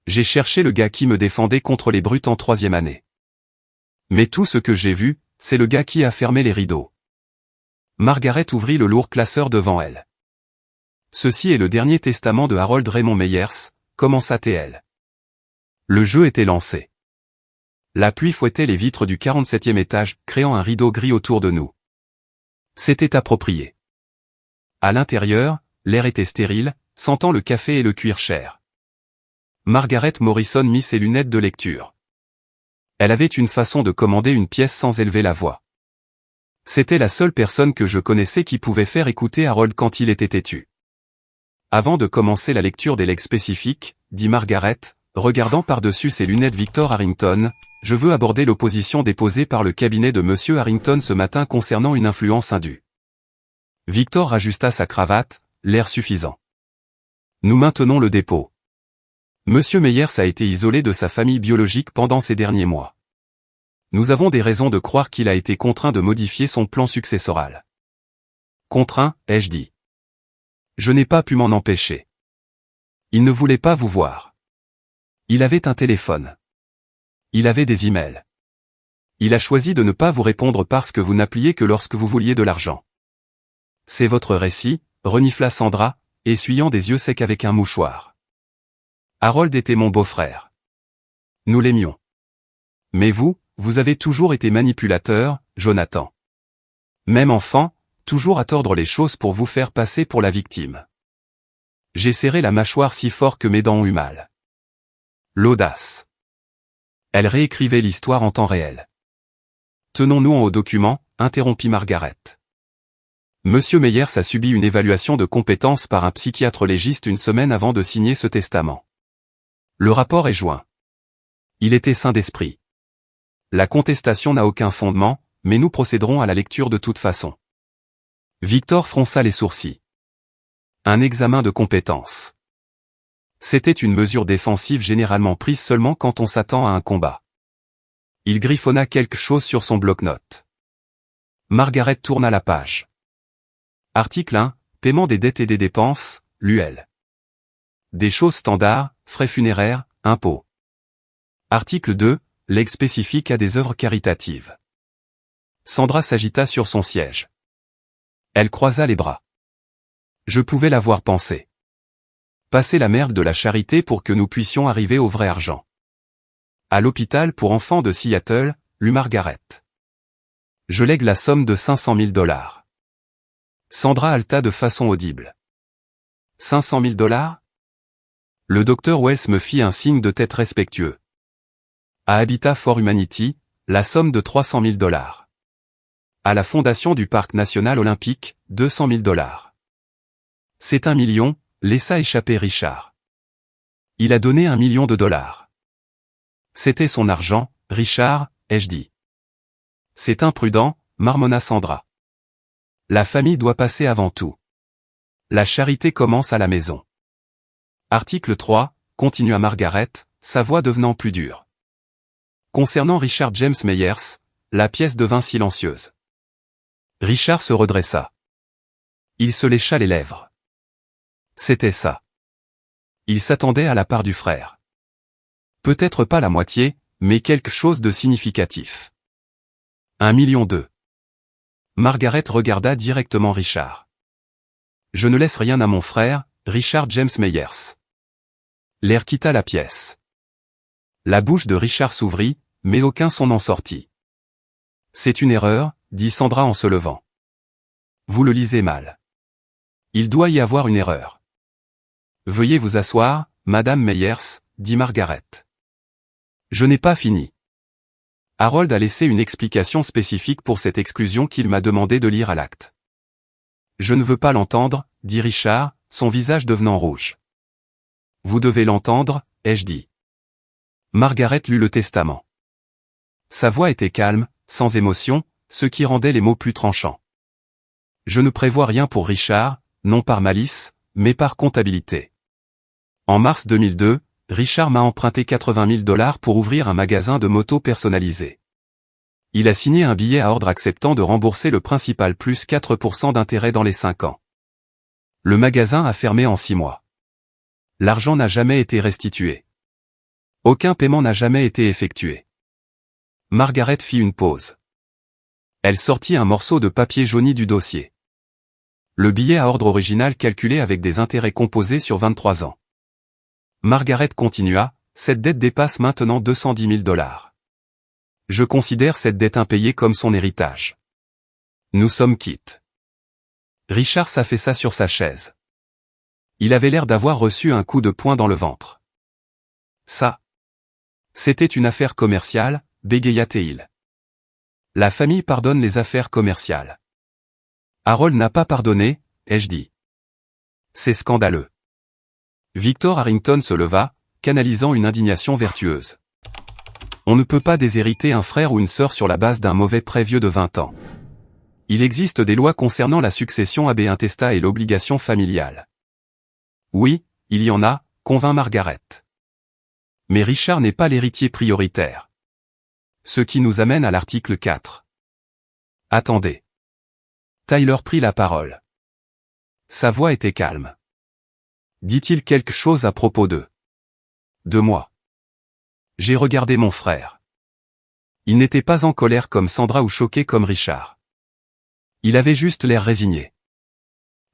J'ai cherché le gars qui me défendait contre les brutes en 3e année. Mais tout ce que j'ai vu, c'est le gars qui a fermé les rideaux. Margaret ouvrit le lourd classeur devant elle. Ceci est le dernier testament de Harold Raymond Meyers, commença-t-elle. Le jeu était lancé. La pluie fouettait les vitres du 47e étage, créant un rideau gris autour de nous. C'était approprié. À l'intérieur, l'air était stérile, sentant le café et le cuir cher. Margaret Morrison mit ses lunettes de lecture. Elle avait une façon de commander une pièce sans élever la voix. C'était la seule personne que je connaissais qui pouvait faire écouter Harold quand il était têtu. Avant de commencer la lecture des legs spécifiques, dit Margaret, regardant par-dessus ses lunettes Victor Harrington, je veux aborder l'opposition déposée par le cabinet de Monsieur Harrington ce matin concernant une influence indue. Victor ajusta sa cravate, l'air suffisant. Nous maintenons le dépôt. Monsieur Meyers a été isolé de sa famille biologique pendant ces derniers mois. Nous avons des raisons de croire qu'il a été contraint de modifier son plan successoral. Contraint, ai-je dit. Je n'ai pas pu m'en empêcher. Il ne voulait pas vous voir. Il avait un téléphone. Il avait des emails. Il a choisi de ne pas vous répondre parce que vous n'appeliez que lorsque vous vouliez de l'argent. C'est votre récit, renifla Sandra, essuyant des yeux secs avec un mouchoir. Harold était mon beau-frère. Nous l'aimions. Mais vous avez toujours été manipulateur, Jonathan. Même enfant, toujours à tordre les choses pour vous faire passer pour la victime. J'ai serré la mâchoire si fort que mes dents ont eu mal. L'audace. Elle réécrivait l'histoire en temps réel. Tenons-nous au document, interrompit Margaret. Monsieur Meyers a subi une évaluation de compétences par un psychiatre légiste une semaine avant de signer ce testament. Le rapport est joint. Il était sain d'esprit. La contestation n'a aucun fondement, mais nous procéderons à la lecture de toute façon. Victor fronça les sourcils. Un examen de compétences. C'était une mesure défensive généralement prise seulement quand on s'attend à un combat. Il griffonna quelque chose sur son bloc-notes. Margaret tourna la page. Article 1, paiement des dettes et des dépenses, l'UL. Des choses standards, frais funéraires, impôts. Article 2, legs spécifique à des œuvres caritatives. Sandra s'agita sur son siège. Elle croisa les bras. Je pouvais l'avoir pensé. Passer la merde de la charité pour que nous puissions arriver au vrai argent. À l'hôpital pour enfants de Seattle, lut Margaret. Je lègue la somme de $500 000. Sandra haleta de façon audible. $500 000? Le docteur Wells me fit un signe de tête respectueux. À Habitat for Humanity, la somme de $300 000. À la fondation du Parc National Olympique, $200 000. C'est $1 million, laissa échapper Richard. Il a donné $1 million. C'était son argent, Richard, ai-je dit. C'est imprudent, marmonna Sandra. La famille doit passer avant tout. La charité commence à la maison. Article 3, continua Margaret, sa voix devenant plus dure. Concernant Richard James Meyers, la pièce devint silencieuse. Richard se redressa. Il se lécha les lèvres. C'était ça. Il s'attendait à la part du frère. Peut-être pas la moitié, mais quelque chose de significatif. $1 million. Margaret regarda directement Richard. Je ne laisse rien à mon frère, Richard James Meyers. L'air quitta la pièce. La bouche de Richard s'ouvrit, mais aucun son n'en sortit. C'est une erreur, dit Sandra en se levant. Vous le lisez mal. Il doit y avoir une erreur. Veuillez vous asseoir, Madame Meyers, dit Margaret. Je n'ai pas fini. Harold a laissé une explication spécifique pour cette exclusion qu'il m'a demandé de lire à l'acte. Je ne veux pas l'entendre, dit Richard, son visage devenant rouge. Vous devez l'entendre, ai-je dit. Margaret lut le testament. Sa voix était calme, sans émotion, ce qui rendait les mots plus tranchants. Je ne prévois rien pour Richard, non par malice, mais par comptabilité. En mars 2002, Richard m'a emprunté $80 000 pour ouvrir un magasin de motos personnalisé. Il a signé un billet à ordre acceptant de rembourser le principal plus 4% d'intérêt dans les 5 ans. Le magasin a fermé en 6 mois. L'argent n'a jamais été restitué. Aucun paiement n'a jamais été effectué. Margaret fit une pause. Elle sortit un morceau de papier jauni du dossier. Le billet à ordre original calculé avec des intérêts composés sur 23 ans. Margaret continua, cette dette dépasse maintenant $210 000. Je considère cette dette impayée comme son héritage. Nous sommes quittes. Richard s'affaissa sur sa chaise. Il avait l'air d'avoir reçu un coup de poing dans le ventre. Ça. C'était une affaire commerciale, bégaya-t-il. La famille pardonne les affaires commerciales. Harold n'a pas pardonné, ai-je dit. C'est scandaleux. Victor Harrington se leva, canalisant une indignation vertueuse. On ne peut pas déshériter un frère ou une sœur sur la base d'un mauvais prévieux de 20 ans. Il existe des lois concernant la succession ab intestat et l'obligation familiale. Oui, il y en a, convint Margaret. Mais Richard n'est pas l'héritier prioritaire. Ce qui nous amène à l'article 4. Attendez. Tyler prit la parole. Sa voix était calme. Dit-il quelque chose à propos de moi? J'ai regardé mon frère. Il n'était pas en colère comme Sandra ou choqué comme Richard. Il avait juste l'air résigné.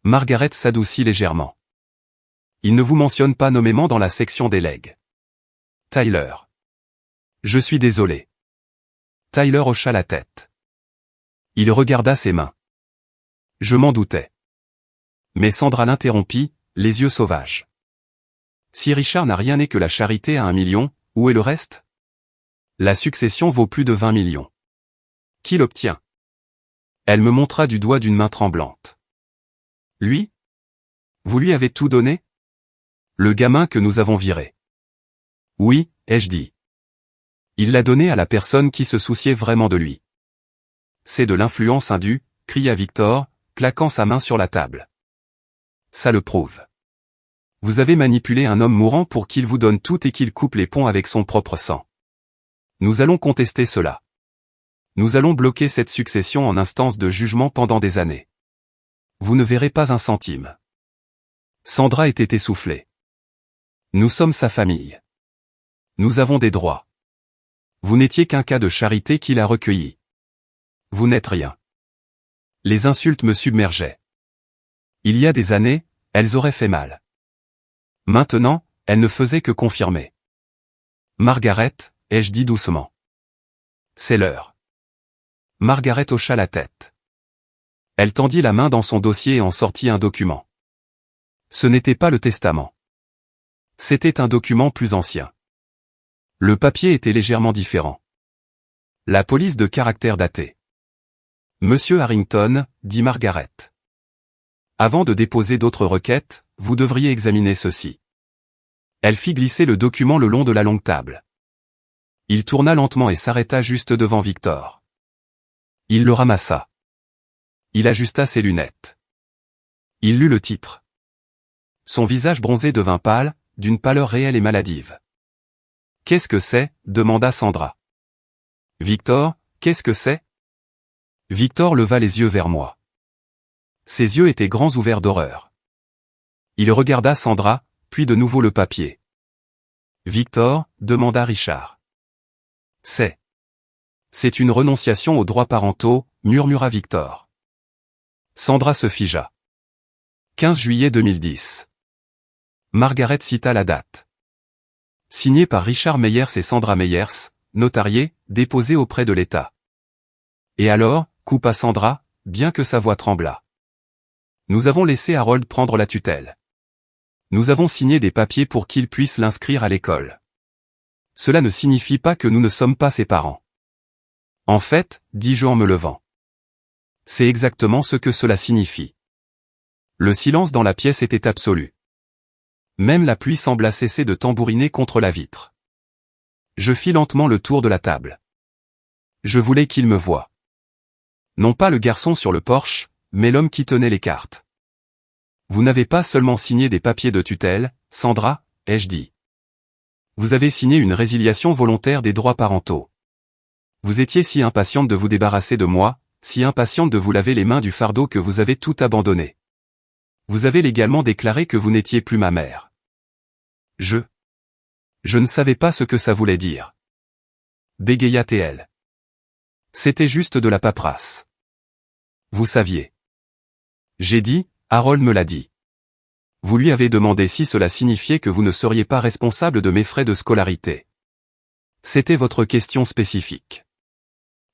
Margaret s'adoucit légèrement. Il ne vous mentionne pas nommément dans la section des legs. Tyler. Je suis désolé. Tyler hocha la tête. Il regarda ses mains. Je m'en doutais. Mais Sandra l'interrompit, les yeux sauvages. Si Richard n'a rien et que la charité a 1 million, où est le reste? La succession vaut plus de 20 millions. Qui l'obtient? Elle me montra du doigt d'une main tremblante. Lui? Vous lui avez tout donné? Le gamin que nous avons viré. Oui, ai-je dit. Il l'a donné à la personne qui se souciait vraiment de lui. C'est de l'influence indue, cria Victor, claquant sa main sur la table. Ça le prouve. Vous avez manipulé un homme mourant pour qu'il vous donne tout et qu'il coupe les ponts avec son propre sang. Nous allons contester cela. Nous allons bloquer cette succession en instance de jugement pendant des années. Vous ne verrez pas un centime. Sandra était essoufflée. Nous sommes sa famille. Nous avons des droits. Vous n'étiez qu'un cas de charité qu'il a recueilli. Vous n'êtes rien. Les insultes me submergeaient. Il y a des années, elles auraient fait mal. Maintenant, elles ne faisaient que confirmer. Margaret, ai-je dit doucement. C'est l'heure. Margaret hocha la tête. Elle tendit la main dans son dossier et en sortit un document. Ce n'était pas le testament. C'était un document plus ancien. Le papier était légèrement différent. La police de caractère daté. Monsieur Harrington, dit Margaret. Avant de déposer d'autres requêtes, vous devriez examiner ceci. Elle fit glisser le document le long de la longue table. Il tourna lentement et s'arrêta juste devant Victor. Il le ramassa. Il ajusta ses lunettes. Il lut le titre. Son visage bronzé devint pâle, d'une pâleur réelle et maladive. « Qu'est-ce que c'est » demanda Sandra. « Victor, qu'est-ce que c'est » Victor leva les yeux vers moi. Ses yeux étaient grands ouverts d'horreur. Il regarda Sandra, puis de nouveau le papier. « Victor » demanda Richard. « C'est une renonciation aux droits parentaux » murmura Victor. Sandra se figea. 15 juillet 2010. Margaret cita la date. Signé par Richard Meyers et Sandra Meyers, notarié, déposé auprès de l'État. Et alors, coupa Sandra, bien que sa voix tremblât. Nous avons laissé Harold prendre la tutelle. Nous avons signé des papiers pour qu'il puisse l'inscrire à l'école. Cela ne signifie pas que nous ne sommes pas ses parents. En fait, dis-je en me levant. C'est exactement ce que cela signifie. Le silence dans la pièce était absolu. Même la pluie sembla cesser de tambouriner contre la vitre. Je fis lentement le tour de la table. Je voulais qu'il me voie. Non pas le garçon sur le porche, mais l'homme qui tenait les cartes. Vous n'avez pas seulement signé des papiers de tutelle, Sandra, ai-je dit. Vous avez signé une résiliation volontaire des droits parentaux. Vous étiez si impatiente de vous débarrasser de moi, si impatiente de vous laver les mains du fardeau que vous avez tout abandonné. Vous avez légalement déclaré que vous n'étiez plus ma mère. Je ne savais pas ce que ça voulait dire. Bégaya TL. C'était juste de la paperasse. Vous saviez. J'ai dit, Harold me l'a dit. Vous lui avez demandé si cela signifiait que vous ne seriez pas responsable de mes frais de scolarité. C'était votre question spécifique.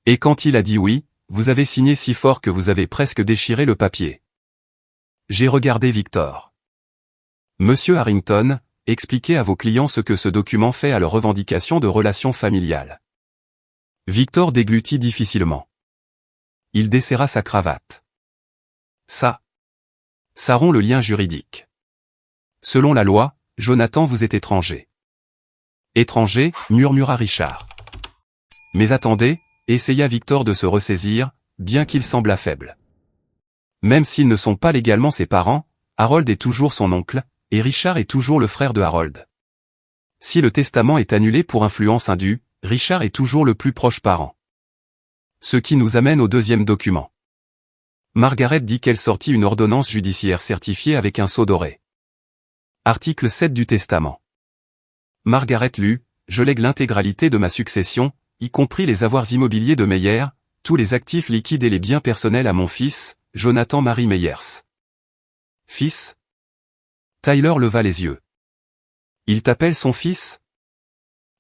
Et quand il a dit oui, vous avez signé si fort que vous avez presque déchiré le papier. J'ai regardé Victor. Monsieur Harrington, expliquez à vos clients ce que ce document fait à leur revendication de relations familiales. Victor déglutit difficilement. Il desserra sa cravate. Ça rompt le lien juridique. Selon la loi, Jonathan vous est étranger. Étranger, murmura Richard. Mais attendez, essaya Victor de se ressaisir, bien qu'il semblât faible. Même s'ils ne sont pas légalement ses parents, Harold est toujours son oncle, et Richard est toujours le frère de Harold. Si le testament est annulé pour influence indue, Richard est toujours le plus proche parent. Ce qui nous amène au deuxième document. Margaret dit qu'elle sortit une ordonnance judiciaire certifiée avec un sceau doré. Article 7 du testament. Margaret lut, « Je lègue l'intégralité de ma succession, y compris les avoirs immobiliers de Meyer, tous les actifs liquides et les biens personnels à mon fils, Jonathan Mary Meyers. » Fils? Tyler leva les yeux. Il t'appelle son fils?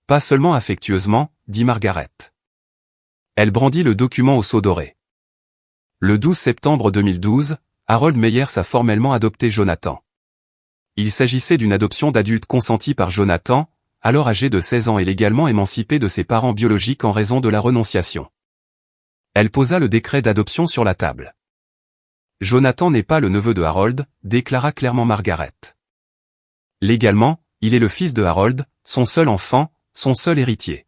Pas seulement affectueusement, dit Margaret. Elle brandit le document au sceau doré. Le 12 septembre 2012, Harold Meyers a formellement adopté Jonathan. Il s'agissait d'une adoption d'adulte consentie par Jonathan, alors âgé de 16 ans et légalement émancipé de ses parents biologiques en raison de la renonciation. Elle posa le décret d'adoption sur la table. Jonathan n'est pas le neveu de Harold, déclara clairement Margaret. Légalement, il est le fils de Harold, son seul enfant, son seul héritier.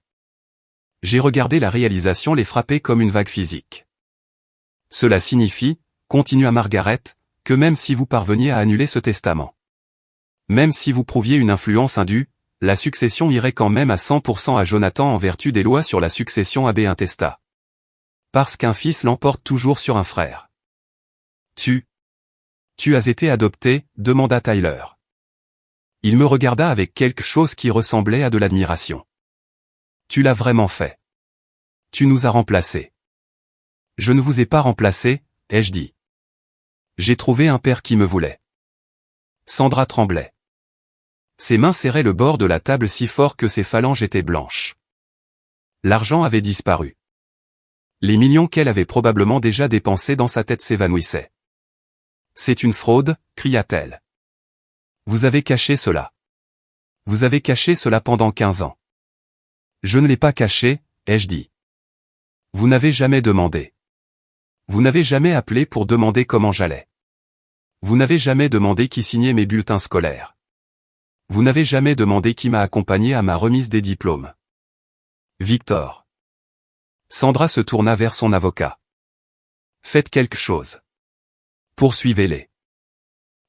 J'ai regardé la réalisation les frapper comme une vague physique. Cela signifie, continua Margaret, que même si vous parveniez à annuler ce testament, même si vous prouviez une influence indue, la succession irait quand même à 100% à Jonathan en vertu des lois sur la succession ab intestat. Parce qu'un fils l'emporte toujours sur un frère. Tu as été adopté, demanda Tyler. Il me regarda avec quelque chose qui ressemblait à de l'admiration. Tu l'as vraiment fait. Tu nous as remplacés. Je ne vous ai pas remplacé, ai-je dit. J'ai trouvé un père qui me voulait. Sandra tremblait. Ses mains serraient le bord de la table si fort que ses phalanges étaient blanches. L'argent avait disparu. Les millions qu'elle avait probablement déjà dépensés dans sa tête s'évanouissaient. C'est une fraude, cria-t-elle. Vous avez caché cela. Vous avez caché cela pendant 15 ans. Je ne l'ai pas caché, ai-je dit. Vous n'avez jamais demandé. Vous n'avez jamais appelé pour demander comment j'allais. Vous n'avez jamais demandé qui signait mes bulletins scolaires. Vous n'avez jamais demandé qui m'a accompagné à ma remise des diplômes. Victor. Sandra se tourna vers son avocat. Faites quelque chose. Poursuivez-les.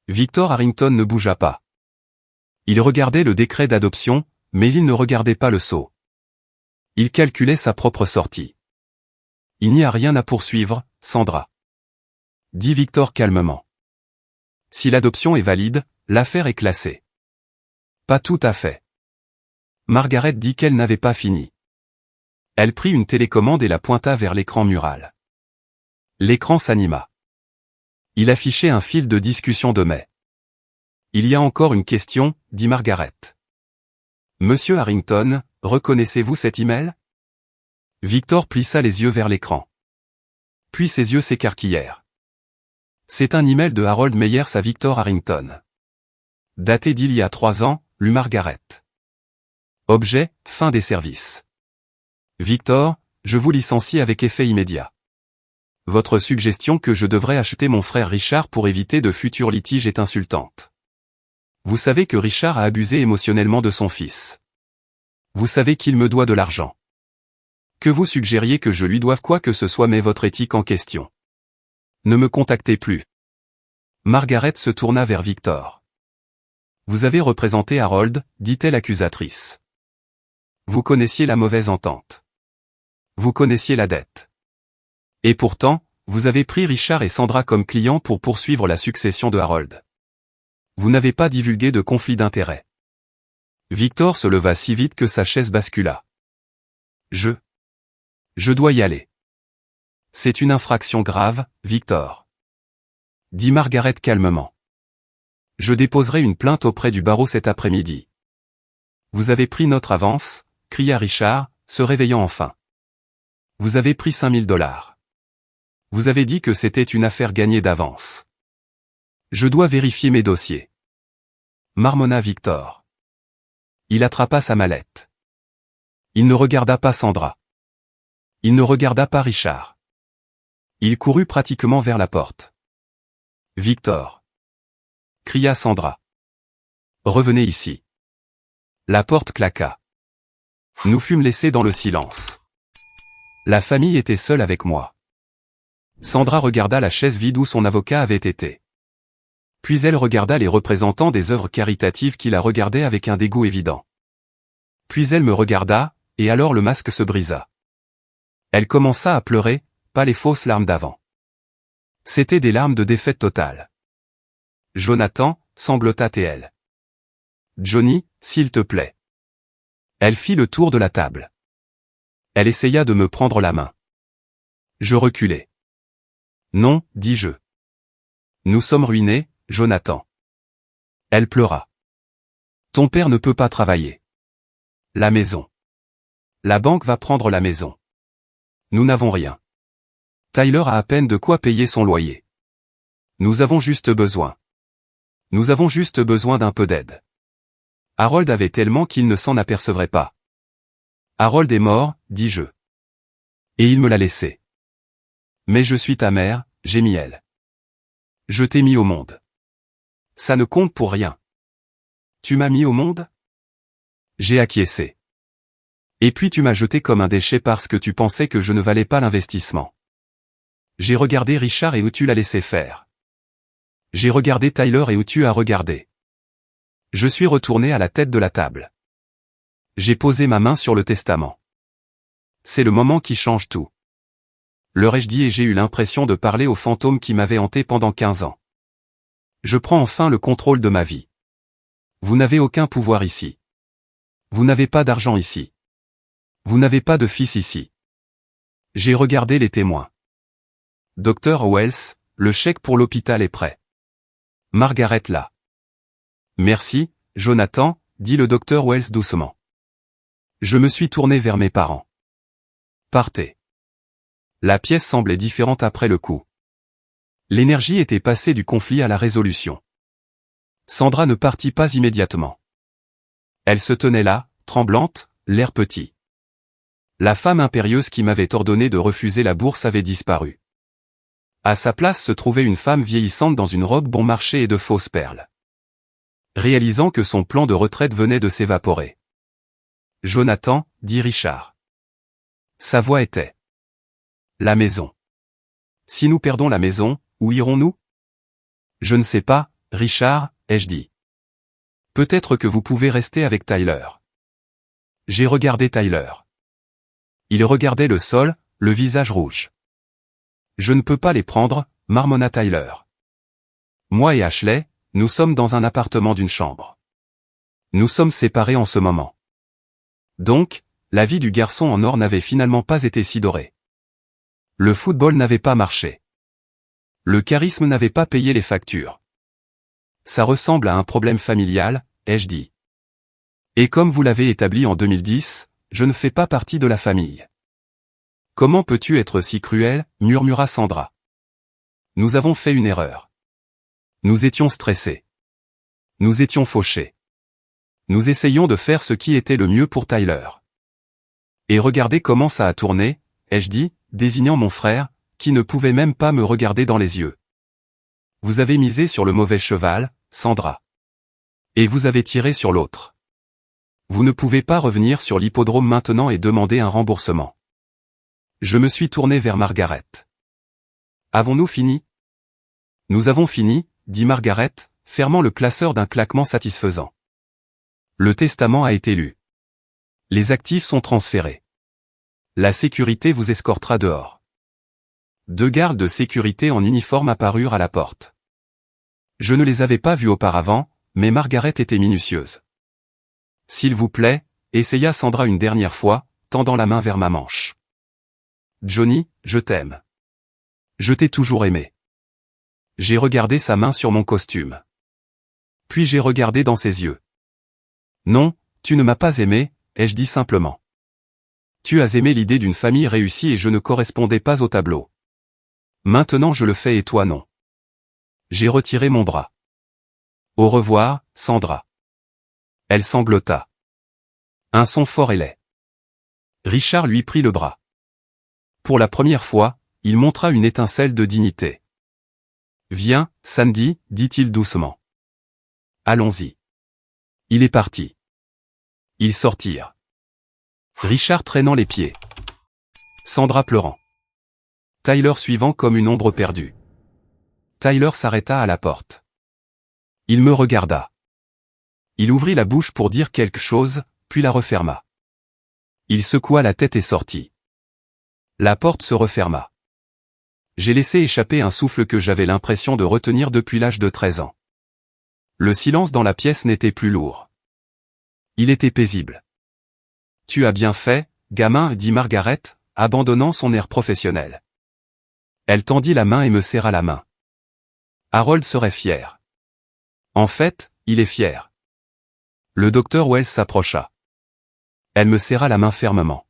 Victor Harrington ne bougea pas. Il regardait le décret d'adoption, mais il ne regardait pas le sceau. Il calculait sa propre sortie. Il n'y a rien à poursuivre, Sandra. Dit Victor calmement. Si l'adoption est valide, l'affaire est classée. Pas tout à fait. Margaret dit qu'elle n'avait pas fini. Elle prit une télécommande et la pointa vers l'écran mural. L'écran s'anima. Il affichait un fil de discussion de mai. Il y a encore une question, dit Margaret. Monsieur Harrington, reconnaissez-vous cet email? Victor plissa les yeux vers l'écran. Puis ses yeux s'écarquillèrent. C'est un email de Harold Meyers à Victor Harrington. Daté d'il y a 3 ans, lut Margaret. Objet, fin des services. Victor, je vous licencie avec effet immédiat. Votre suggestion que je devrais acheter mon frère Richard pour éviter de futurs litiges est insultante. Vous savez que Richard a abusé émotionnellement de son fils. Vous savez qu'il me doit de l'argent. Que vous suggériez que je lui doive quoi que ce soit mais votre éthique en question. Ne me contactez plus. Margaret se tourna vers Victor. Vous avez représenté Harold, dit-elle accusatrice. Vous connaissiez la mauvaise entente. Vous connaissiez la dette. Et pourtant, vous avez pris Richard et Sandra comme clients pour poursuivre la succession de Harold. Vous n'avez pas divulgué de conflit d'intérêts. Victor se leva si vite que sa chaise bascula. Je dois y aller. C'est une infraction grave, Victor. Dit Margaret calmement. Je déposerai une plainte auprès du barreau cet après-midi. Vous avez pris notre avance, cria Richard, se réveillant enfin. Vous avez pris $5000. Vous avez dit que c'était une affaire gagnée d'avance. Je dois vérifier mes dossiers. Marmonna Victor. Il attrapa sa mallette. Il ne regarda pas Sandra. Il ne regarda pas Richard. Il courut pratiquement vers la porte. Victor. Cria Sandra. Revenez ici. La porte claqua. Nous fûmes laissés dans le silence. La famille était seule avec moi. Sandra regarda la chaise vide où son avocat avait été. Puis elle regarda les représentants des œuvres caritatives qui la regardaient avec un dégoût évident. Puis elle me regarda, et alors le masque se brisa. Elle commença à pleurer, pas les fausses larmes d'avant. C'étaient des larmes de défaite totale. Jonathan, sanglota-t-elle. Johnny, s'il te plaît. Elle fit le tour de la table. Elle essaya de me prendre la main. Je reculai. Non, dis-je. Nous sommes ruinés, Jonathan. Elle pleura. Ton père ne peut pas travailler. La maison. La banque va prendre la maison. Nous n'avons rien. Tyler a à peine de quoi payer son loyer. Nous avons juste besoin. Nous avons juste besoin d'un peu d'aide. Harold avait tellement qu'il ne s'en apercevrait pas. Harold est mort, dis-je. Et il me l'a laissé. Mais je suis ta mère, gémit elle. Je t'ai mis au monde. Ça ne compte pour rien. Tu m'as mis au monde? J'ai acquiescé. Et puis tu m'as jeté comme un déchet parce que tu pensais que je ne valais pas l'investissement. J'ai regardé Richard et où tu l'as laissé faire. J'ai regardé Tyler et où tu as regardé. Je suis retourné à la tête de la table. J'ai posé ma main sur le testament. C'est le moment qui change tout. Leur ai-je dit et j'ai eu l'impression de parler au fantôme qui m'avait hanté pendant 15 ans. Je prends enfin le contrôle de ma vie. Vous n'avez aucun pouvoir ici. Vous n'avez pas d'argent ici. Vous n'avez pas de fils ici. J'ai regardé les témoins. Dr. Wells, le chèque pour l'hôpital est prêt. Margaret là. Merci, Jonathan, dit le docteur Wells doucement. Je me suis tourné vers mes parents. Partez. La pièce semblait différente après le coup. L'énergie était passée du conflit à la résolution. Sandra ne partit pas immédiatement. Elle se tenait là, tremblante, l'air petit. La femme impérieuse qui m'avait ordonné de refuser la bourse avait disparu. À sa place se trouvait une femme vieillissante dans une robe bon marché et de fausses perles. Réalisant que son plan de retraite venait de s'évaporer. Jonathan, dit Richard. Sa voix était. La maison. Si nous perdons la maison, où irons-nous? Je ne sais pas, Richard, ai-je dit. Peut-être que vous pouvez rester avec Tyler. J'ai regardé Tyler. Il regardait le sol, le visage rouge. Je ne peux pas les prendre, marmonna Tyler. Moi et Ashley, nous sommes dans un appartement d'une chambre. Nous sommes séparés en ce moment. Donc, la vie du garçon en or n'avait finalement pas été si dorée. Le football n'avait pas marché. Le charisme n'avait pas payé les factures. Ça ressemble à un problème familial, ai-je dit. Et comme vous l'avez établi en 2010, je ne fais pas partie de la famille. Comment peux-tu être si cruel, murmura Sandra. Nous avons fait une erreur. Nous étions stressés. Nous étions fauchés. Nous essayions de faire ce qui était le mieux pour Tyler. Et regardez comment ça a tourné, ai-je dit, désignant mon frère, qui ne pouvait même pas me regarder dans les yeux. Vous avez misé sur le mauvais cheval, Sandra. Et vous avez tiré sur l'autre. Vous ne pouvez pas revenir sur l'hippodrome maintenant et demander un remboursement. Je me suis tourné vers Margaret. Avons-nous fini? Nous avons fini, dit Margaret, fermant le classeur d'un claquement satisfaisant. Le testament a été lu. Les actifs sont transférés. La sécurité vous escortera dehors. 2 gardes de sécurité en uniforme apparurent à la porte. Je ne les avais pas vus auparavant, mais Margaret était minutieuse. S'il vous plaît, essaya Sandra une dernière fois, tendant la main vers ma manche. Johnny, je t'aime. Je t'ai toujours aimé. J'ai regardé sa main sur mon costume. Puis j'ai regardé dans ses yeux. Non, tu ne m'as pas aimé, ai-je dit simplement. Tu as aimé l'idée d'une famille réussie et je ne correspondais pas au tableau. Maintenant je le fais et toi non. J'ai retiré mon bras. Au revoir, Sandra. Elle sanglota. Un son fort et laid. Richard lui prit le bras. Pour la première fois, il montra une étincelle de dignité. Viens, Sandy, dit-il doucement. Allons-y. Il est parti. Ils sortirent. Richard traînant les pieds. Sandra pleurant. Tyler suivant comme une ombre perdue. Tyler s'arrêta à la porte. Il me regarda. Il ouvrit la bouche pour dire quelque chose, puis la referma. Il secoua la tête et sortit. La porte se referma. J'ai laissé échapper un souffle que j'avais l'impression de retenir depuis l'âge de 13 ans. Le silence dans la pièce n'était plus lourd. Il était paisible. « Tu as bien fait, gamin, dit Margaret, abandonnant son air professionnel. Elle tendit la main et me serra la main. Harold serait fier. En fait, il est fier. Le docteur Wells s'approcha. Elle me serra la main fermement.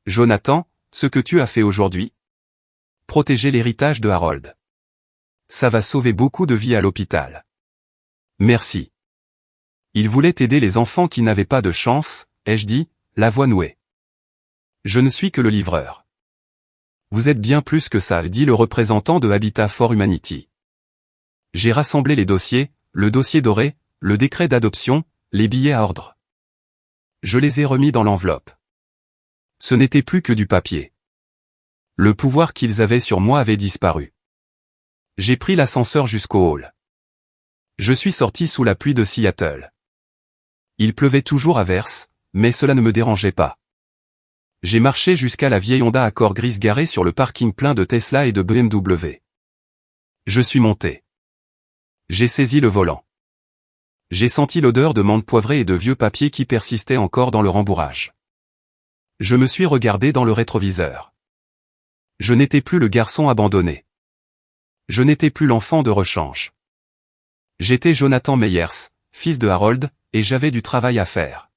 Jonathan, ce que tu as fait aujourd'hui? Protéger l'héritage de Harold. Ça va sauver beaucoup de vies à l'hôpital. Merci. Il voulait aider les enfants qui n'avaient pas de chance, ai-je dit, la voix nouée. Je ne suis que le livreur. Vous êtes bien plus que ça, dit le représentant de Habitat for Humanity. J'ai rassemblé les dossiers, le dossier doré, le décret d'adoption, les billets à ordre. Je les ai remis dans l'enveloppe. Ce n'était plus que du papier. Le pouvoir qu'ils avaient sur moi avait disparu. J'ai pris l'ascenseur jusqu'au hall. Je suis sorti sous la pluie de Seattle. Il pleuvait toujours à verse, mais cela ne me dérangeait pas. J'ai marché jusqu'à la vieille Honda Accord grise garée sur le parking plein de Tesla et de BMW. Je suis monté. J'ai saisi le volant. J'ai senti l'odeur de menthe poivrée et de vieux papier qui persistait encore dans le rembourrage. Je me suis regardé dans le rétroviseur. Je n'étais plus le garçon abandonné. Je n'étais plus l'enfant de rechange. J'étais Jonathan Meyers, fils de Harold, et j'avais du travail à faire.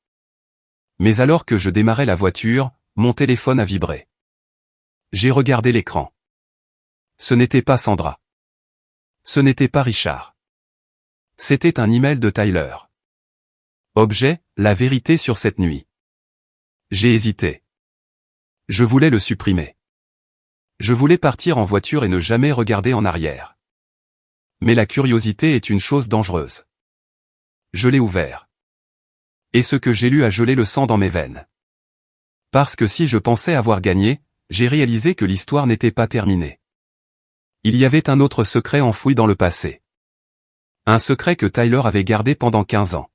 Mais alors que je démarrais la voiture, mon téléphone a vibré. J'ai regardé l'écran. Ce n'était pas Sandra. Ce n'était pas Richard. C'était un email de Tyler. Objet, la vérité sur cette nuit. J'ai hésité. Je voulais le supprimer. Je voulais partir en voiture et ne jamais regarder en arrière. Mais la curiosité est une chose dangereuse. Je l'ai ouvert. Et ce que j'ai lu a gelé le sang dans mes veines. Parce que si je pensais avoir gagné, j'ai réalisé que l'histoire n'était pas terminée. Il y avait un autre secret enfoui dans le passé. Un secret que Tyler avait gardé pendant 15 ans.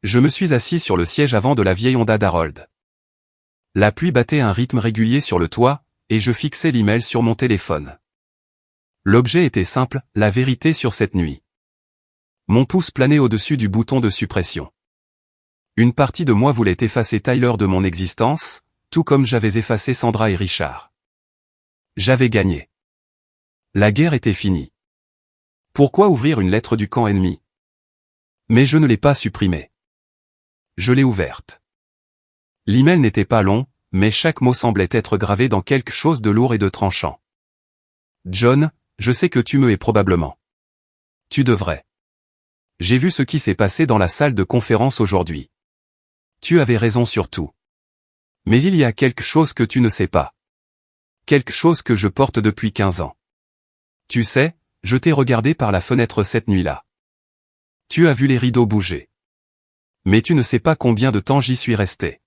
Je me suis assis sur le siège avant de la vieille Honda d'Harold. La pluie battait un rythme régulier sur le toit, et je fixais l'email sur mon téléphone. L'objet était simple, la vérité sur cette nuit. Mon pouce planait au-dessus du bouton de suppression. Une partie de moi voulait effacer Tyler de mon existence, tout comme j'avais effacé Sandra et Richard. J'avais gagné. La guerre était finie. Pourquoi ouvrir une lettre du camp ennemi? Mais je ne l'ai pas supprimée. Je l'ai ouverte. L'email n'était pas long, mais chaque mot semblait être gravé dans quelque chose de lourd et de tranchant. John, je sais que tu me hais probablement. Tu devrais. J'ai vu ce qui s'est passé dans la salle de conférence aujourd'hui. Tu avais raison sur tout. Mais il y a quelque chose que tu ne sais pas. Quelque chose que je porte depuis 15 ans. Tu sais, je t'ai regardé par la fenêtre cette nuit-là. Tu as vu les rideaux bouger. Mais tu ne sais pas combien de temps j'y suis resté.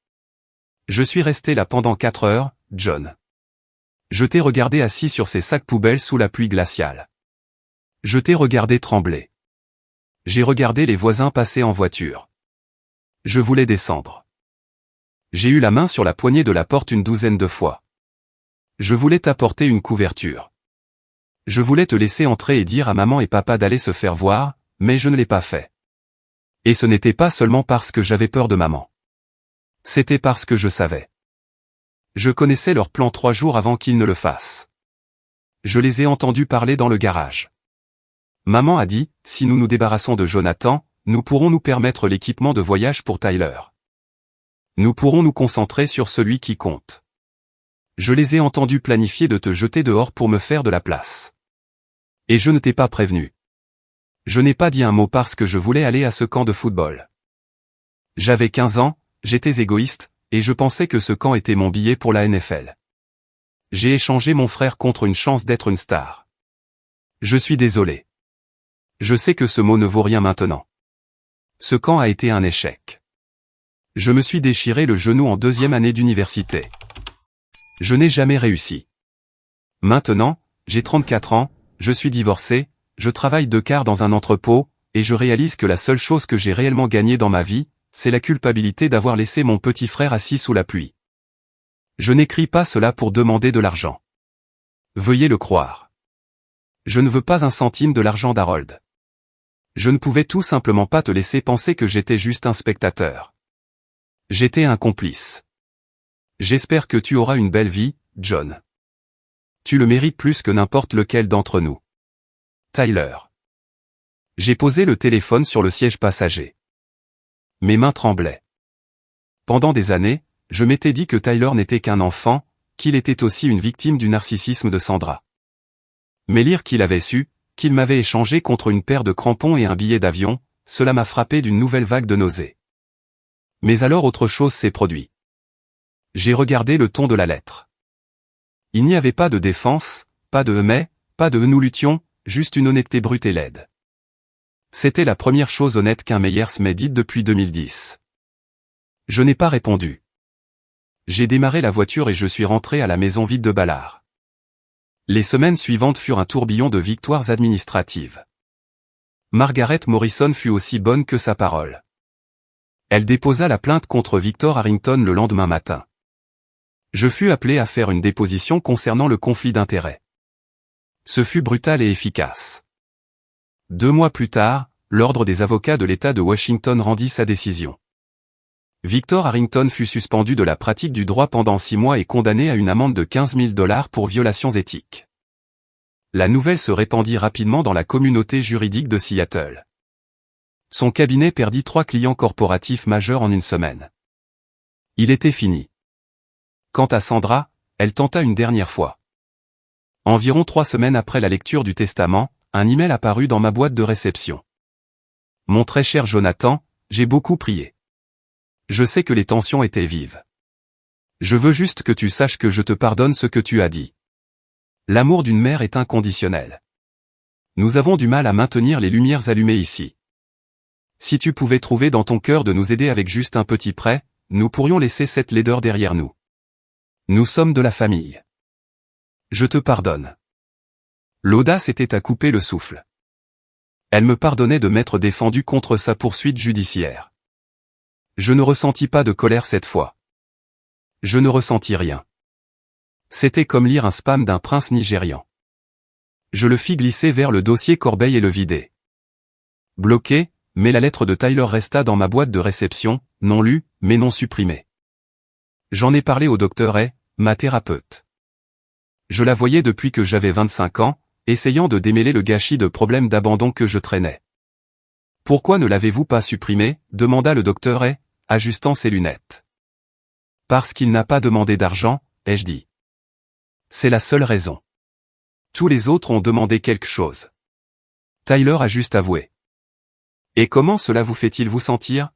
Je suis resté là pendant 4 heures, John. Je t'ai regardé assis sur ces sacs poubelles sous la pluie glaciale. Je t'ai regardé trembler. J'ai regardé les voisins passer en voiture. Je voulais descendre. J'ai eu la main sur la poignée de la porte une douzaine de fois. Je voulais t'apporter une couverture. Je voulais te laisser entrer et dire à maman et papa d'aller se faire voir, mais je ne l'ai pas fait. Et ce n'était pas seulement parce que j'avais peur de maman. C'était parce que je savais. Je connaissais leur plan 3 jours avant qu'ils ne le fassent. Je les ai entendus parler dans le garage. Maman a dit, si nous nous débarrassons de Jonathan, nous pourrons nous permettre l'équipement de voyage pour Tyler. Nous pourrons nous concentrer sur celui qui compte. Je les ai entendus planifier de te jeter dehors pour me faire de la place. Et je ne t'ai pas prévenu. Je n'ai pas dit un mot parce que je voulais aller à ce camp de football. J'avais 15 ans, j'étais égoïste, et je pensais que ce camp était mon billet pour la NFL. J'ai échangé mon frère contre une chance d'être une star. Je suis désolé. Je sais que ce mot ne vaut rien maintenant. Ce camp a été un échec. Je me suis déchiré le genou en 2e année d'université. Je n'ai jamais réussi. Maintenant, j'ai 34 ans, je suis divorcé, je travaille 2/4 dans un entrepôt, et je réalise que la seule chose que j'ai réellement gagnée dans ma vie, c'est la culpabilité d'avoir laissé mon petit frère assis sous la pluie. Je n'écris pas cela pour demander de l'argent. Veuillez le croire. Je ne veux pas un centime de l'argent d'Harold. Je ne pouvais tout simplement pas te laisser penser que j'étais juste un spectateur. J'étais un complice. J'espère que tu auras une belle vie, John. Tu le mérites plus que n'importe lequel d'entre nous. Tyler. J'ai posé le téléphone sur le siège passager. Mes mains tremblaient. Pendant des années, je m'étais dit que Tyler n'était qu'un enfant, qu'il était aussi une victime du narcissisme de Sandra. Mais lire qu'il avait su, qu'il m'avait échangé contre une paire de crampons et un billet d'avion, cela m'a frappé d'une nouvelle vague de nausées. Mais alors autre chose s'est produit. J'ai regardé le ton de la lettre. Il n'y avait pas de défense, pas de « mais », pas de « nous luttions », juste une honnêteté brute et laide. C'était la première chose honnête qu'un Meyers m'ait dite depuis 2010. Je n'ai pas répondu. J'ai démarré la voiture et je suis rentré à la maison vide de Ballard. Les semaines suivantes furent un tourbillon de victoires administratives. Margaret Morrison fut aussi bonne que sa parole. Elle déposa la plainte contre Victor Harrington le lendemain matin. Je fus appelé à faire une déposition concernant le conflit d'intérêts. Ce fut brutal et efficace. 2 mois plus tard, l'Ordre des avocats de l'État de Washington rendit sa décision. Victor Harrington fut suspendu de la pratique du droit pendant 6 mois et condamné à une amende de $15 000 pour violations éthiques. La nouvelle se répandit rapidement dans la communauté juridique de Seattle. Son cabinet perdit 3 clients corporatifs majeurs en une semaine. Il était fini. Quant à Sandra, elle tenta une dernière fois. Environ 3 semaines après la lecture du testament, un email apparut dans ma boîte de réception. Mon très cher Jonathan, j'ai beaucoup prié. Je sais que les tensions étaient vives. Je veux juste que tu saches que je te pardonne ce que tu as dit. L'amour d'une mère est inconditionnel. Nous avons du mal à maintenir les lumières allumées ici. Si tu pouvais trouver dans ton cœur de nous aider avec juste un petit prêt, nous pourrions laisser cette laideur derrière nous. Nous sommes de la famille. Je te pardonne. L'audace était à couper le souffle. Elle me pardonnait de m'être défendu contre sa poursuite judiciaire. Je ne ressentis pas de colère cette fois. Je ne ressentis rien. C'était comme lire un spam d'un prince nigérian. Je le fis glisser vers le dossier corbeille et le vider. Bloqué, mais la lettre de Tyler resta dans ma boîte de réception, non lue, mais non supprimée. J'en ai parlé au docteur Hay, ma thérapeute. Je la voyais depuis que j'avais 25 ans, essayant de démêler le gâchis de problèmes d'abandon que je traînais. « Pourquoi ne l'avez-vous pas supprimé ?» demanda le docteur Hay, ajustant ses lunettes. « Parce qu'il n'a pas demandé d'argent, ai-je dit. C'est la seule raison. Tous les autres ont demandé quelque chose. » Tyler a juste avoué. « Et comment cela vous fait-il vous sentir ?»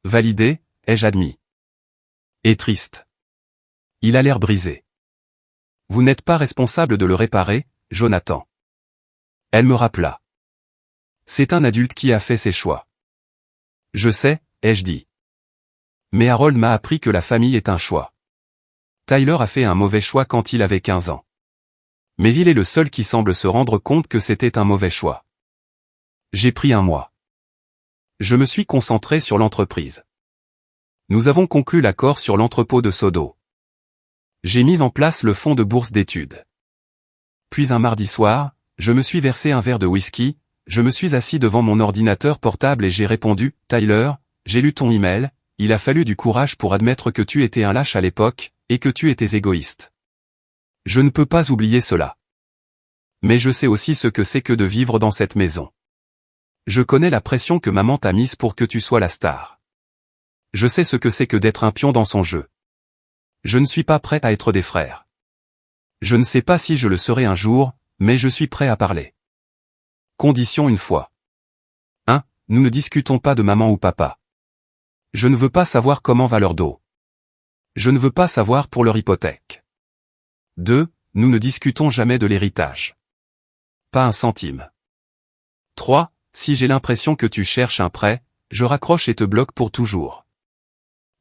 Validé, ai-je admis. Et triste. Il a l'air brisé. « Vous n'êtes pas responsable de le réparer, Jonathan. » Elle me rappela. « C'est un adulte qui a fait ses choix. » « Je sais, ai-je dit. Mais Harold m'a appris que la famille est un choix. Tyler a fait un mauvais choix quand il avait 15 ans. Mais il est le seul qui semble se rendre compte que c'était un mauvais choix. J'ai pris un mois. Je me suis concentré sur l'entreprise. Nous avons conclu l'accord sur l'entrepôt de Sodo. J'ai mis en place le fonds de bourse d'études. Puis un mardi soir, je me suis versé un verre de whisky, je me suis assis devant mon ordinateur portable et j'ai répondu « Tyler, j'ai lu ton email, il a fallu du courage pour admettre que tu étais un lâche à l'époque, et que tu étais égoïste. Je ne peux pas oublier cela. Mais je sais aussi ce que c'est que de vivre dans cette maison. Je connais la pression que maman t'a mise pour que tu sois la star. Je sais ce que c'est que d'être un pion dans son jeu. Je ne suis pas prêt à être des frères. Je ne sais pas si je le serai un jour, mais je suis prêt à parler. Condition une fois. 1. Nous ne discutons pas de maman ou papa. Je ne veux pas savoir comment va leur dos. Je ne veux pas savoir pour leur hypothèque. 2. Nous ne discutons jamais de l'héritage. Pas un centime. 3. Si j'ai l'impression que tu cherches un prêt, je raccroche et te bloque pour toujours.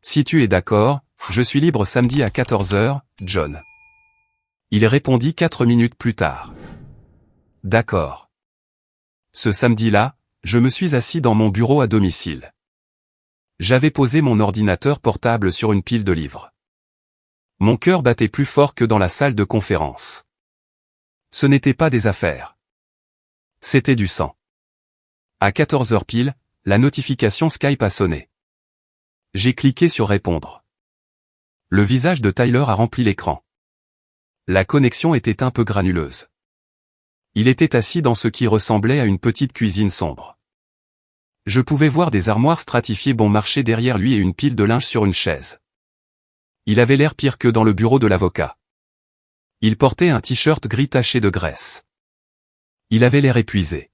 Si tu es d'accord, je suis libre samedi à 14 h, John. Il répondit 4 minutes plus tard. D'accord. Ce samedi-là, je me suis assis dans mon bureau à domicile. J'avais posé mon ordinateur portable sur une pile de livres. Mon cœur battait plus fort que dans la salle de conférence. Ce n'était pas des affaires. C'était du sang. À 14 h pile, la notification Skype a sonné. J'ai cliqué sur répondre. Le visage de Tyler a rempli l'écran. La connexion était un peu granuleuse. Il était assis dans ce qui ressemblait à une petite cuisine sombre. Je pouvais voir des armoires stratifiées bon marché derrière lui et une pile de linge sur une chaise. Il avait l'air pire que dans le bureau de l'avocat. Il portait un t-shirt gris taché de graisse. Il avait l'air épuisé.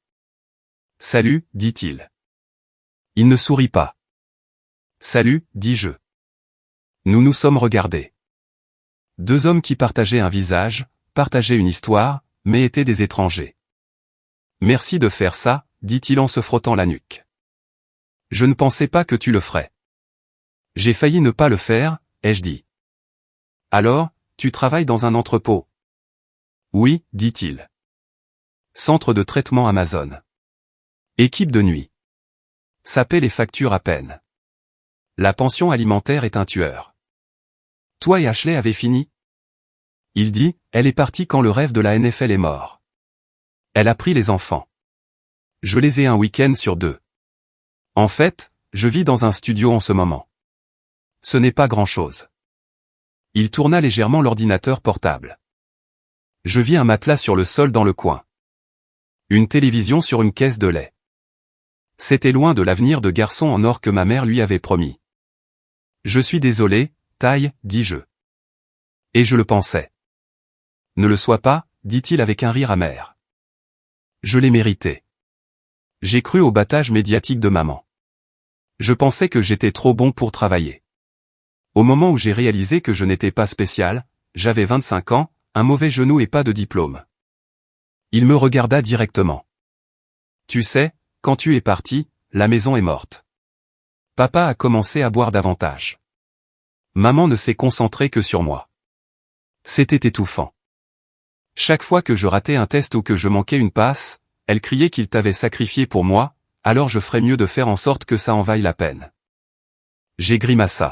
« Salut », dit-il. Il ne sourit pas. « Salut », dis-je. Nous nous sommes regardés. Deux hommes qui partageaient un visage, partageaient une histoire, mais étaient des étrangers. « Merci de faire ça », dit-il en se frottant la nuque. « Je ne pensais pas que tu le ferais. »« J'ai failli ne pas le faire », ai-je dit. « Alors, tu travailles dans un entrepôt ?»« Oui », dit-il. « Centre de traitement Amazon. Équipe de nuit. Ça paie les factures à peine. La pension alimentaire est un tueur. Toi et Ashley avez fini ? Il dit, elle est partie quand le rêve de la NFL est mort. Elle a pris les enfants. Je les ai un week-end sur 2. En fait, je vis dans un studio en ce moment. Ce n'est pas grand-chose. Il tourna légèrement l'ordinateur portable. Je vis un matelas sur le sol dans le coin. Une télévision sur une caisse de lait. C'était loin de l'avenir de garçon en or que ma mère lui avait promis. Je suis désolé, Ty, dis-je. Et je le pensais. Ne le sois pas, dit-il avec un rire amer. Je l'ai mérité. J'ai cru au battage médiatique de maman. Je pensais que j'étais trop bon pour travailler. Au moment où j'ai réalisé que je n'étais pas spécial, j'avais 25 ans, un mauvais genou et pas de diplôme. Il me regarda directement. Tu sais, quand tu es parti, la maison est morte. Papa a commencé à boire davantage. Maman ne s'est concentrée que sur moi. C'était étouffant. Chaque fois que je ratais un test ou que je manquais une passe, elle criait qu'il t'avait sacrifié pour moi, alors je ferais mieux de faire en sorte que ça en vaille la peine. J'ai grimacé.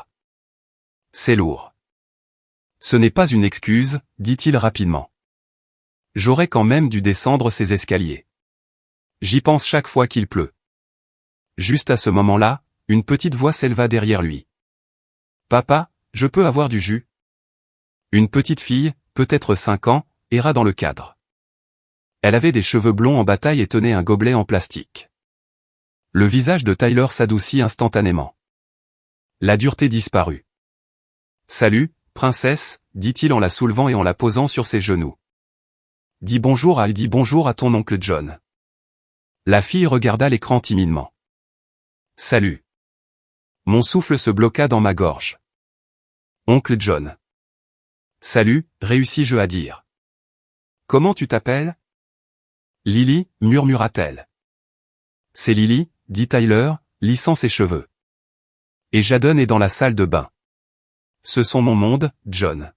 C'est lourd. Ce n'est pas une excuse, dit-il rapidement. J'aurais quand même dû descendre ces escaliers. J'y pense chaque fois qu'il pleut. Juste à ce moment-là, une petite voix s'éleva derrière lui. Papa, je peux avoir du jus? Une petite fille, peut-être 5 ans, erra dans le cadre. Elle avait des cheveux blonds en bataille et tenait un gobelet en plastique. Le visage de Tyler s'adoucit instantanément. La dureté disparut. Salut, princesse, dit-il en la soulevant et en la posant sur ses genoux. Dis bonjour à ton oncle John. La fille regarda l'écran timidement. Salut. Mon souffle se bloqua dans ma gorge. Oncle John. Salut, réussis-je à dire. Comment tu t'appelles? Lily, murmura-t-elle. C'est Lily, dit Tyler, lissant ses cheveux. Et Jadon est dans la salle de bain. Ce sont mon monde, John.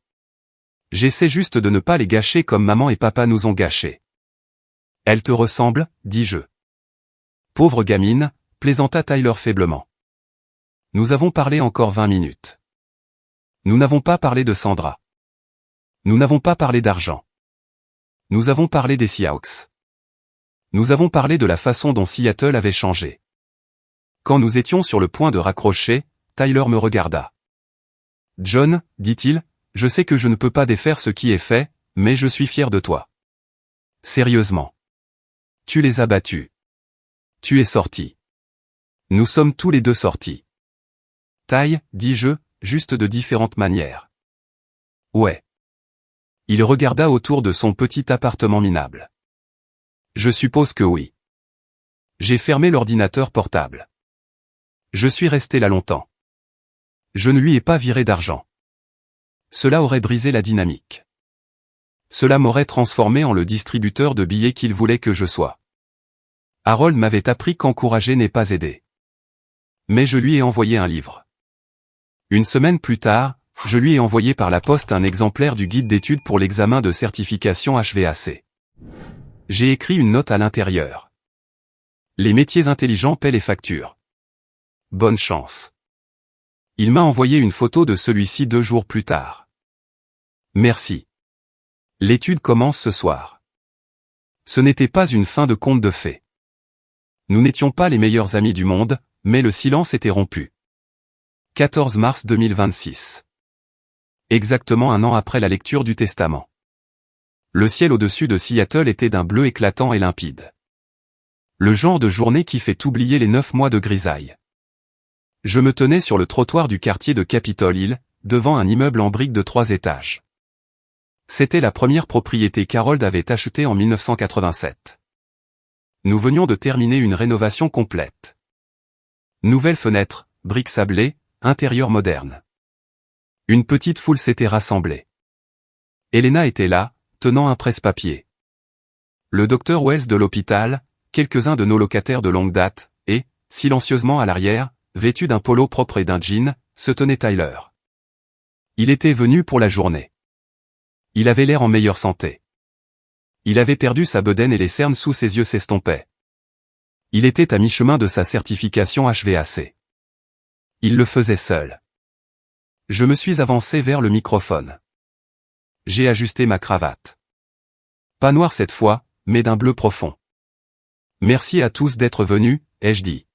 J'essaie juste de ne pas les gâcher comme maman et papa nous ont gâchés. Elle te ressemble, dis-je. Pauvre gamine, plaisanta Tyler faiblement. Nous avons parlé encore 20 minutes. Nous n'avons pas parlé de Sandra. Nous n'avons pas parlé d'argent. Nous avons parlé des Seahawks. Nous avons parlé de la façon dont Seattle avait changé. Quand nous étions sur le point de raccrocher, Tyler me regarda. John, dit-il, je sais que je ne peux pas défaire ce qui est fait, mais je suis fier de toi. Sérieusement. Tu les as battus. Tu es sorti. Nous sommes tous les deux sortis. Ty, dis-je, juste de différentes manières. Ouais. Il regarda autour de son petit appartement minable. Je suppose que oui. J'ai fermé l'ordinateur portable. Je suis resté là longtemps. Je ne lui ai pas viré d'argent. Cela aurait brisé la dynamique. Cela m'aurait transformé en le distributeur de billets qu'il voulait que je sois. Harold m'avait appris qu'encourager n'est pas aider. Mais je lui ai envoyé un livre. Une semaine plus tard, je lui ai envoyé par la poste un exemplaire du guide d'études pour l'examen de certification HVAC. J'ai écrit une note à l'intérieur. Les métiers intelligents paient les factures. Bonne chance. Il m'a envoyé une photo de celui-ci 2 jours plus tard. Merci. L'étude commence ce soir. Ce n'était pas une fin de conte de fées. Nous n'étions pas les meilleurs amis du monde, mais le silence était rompu. 14 mars 2026. Exactement un an après la lecture du Testament. Le ciel au-dessus de Seattle était d'un bleu éclatant et limpide. Le genre de journée qui fait oublier les 9 mois de grisaille. Je me tenais sur le trottoir du quartier de Capitol Hill, devant un immeuble en briques de 3 étages. C'était la première propriété qu'Harold avait achetée en 1987. Nous venions de terminer une rénovation complète. Nouvelles fenêtres, briques sablées, intérieur moderne. Une petite foule s'était rassemblée. Elena était là, tenant un presse-papier. Le docteur Wells de l'hôpital, quelques-uns de nos locataires de longue date, et, silencieusement à l'arrière, vêtu d'un polo propre et d'un jean, se tenait Tyler. Il était venu pour la journée. Il avait l'air en meilleure santé. Il avait perdu sa bedaine et les cernes sous ses yeux s'estompaient. Il était à mi-chemin de sa certification HVAC. Il le faisait seul. Je me suis avancé vers le microphone. J'ai ajusté ma cravate. Pas noire cette fois, mais d'un bleu profond. Merci à tous d'être venus, ai-je dit.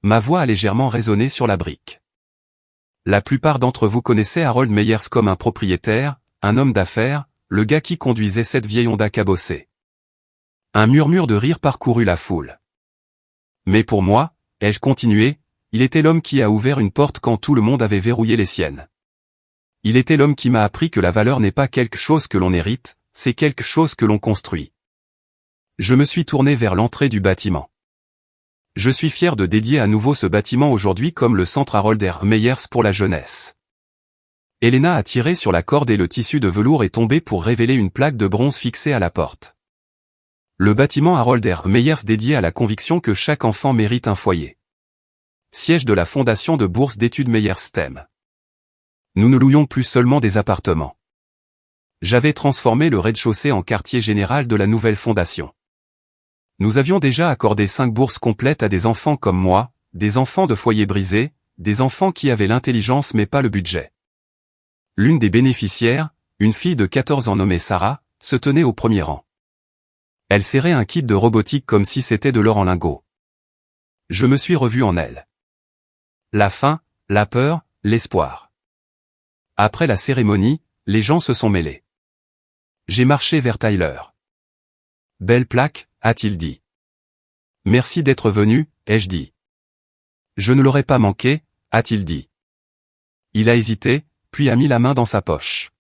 Ma voix a légèrement résonné sur la brique. La plupart d'entre vous connaissaient Harold Meyers comme un propriétaire, un homme d'affaires, le gars qui conduisait cette vieille Honda cabossée. Un murmure de rire parcourut la foule. Mais pour moi, ai-je continué, il était l'homme qui a ouvert une porte quand tout le monde avait verrouillé les siennes. Il était l'homme qui m'a appris que la valeur n'est pas quelque chose que l'on hérite, c'est quelque chose que l'on construit. Je me suis tourné vers l'entrée du bâtiment. Je suis fier de dédier à nouveau ce bâtiment aujourd'hui comme le centre Harold R. Meyers pour la jeunesse. Elena a tiré sur la corde et le tissu de velours est tombé pour révéler une plaque de bronze fixée à la porte. Le bâtiment Harold R. Meyers dédié à la conviction que chaque enfant mérite un foyer. Siège de la fondation de bourse d'études Meyers STEM. Nous ne louions plus seulement des appartements. J'avais transformé le rez-de-chaussée en quartier général de la nouvelle fondation. Nous avions déjà accordé 5 bourses complètes à des enfants comme moi, des enfants de foyers brisés, des enfants qui avaient l'intelligence mais pas le budget. L'une des bénéficiaires, une fille de 14 ans nommée Sarah, se tenait au premier rang. Elle serrait un kit de robotique comme si c'était de l'or en lingots. Je me suis revu en elle. La faim, la peur, l'espoir. Après la cérémonie, les gens se sont mêlés. J'ai marché vers Tyler. Belle plaque, a-t-il dit. Merci d'être venu, ai-je dit. Je ne l'aurais pas manqué, a-t-il dit. Il a hésité, puis a mis la main dans sa poche.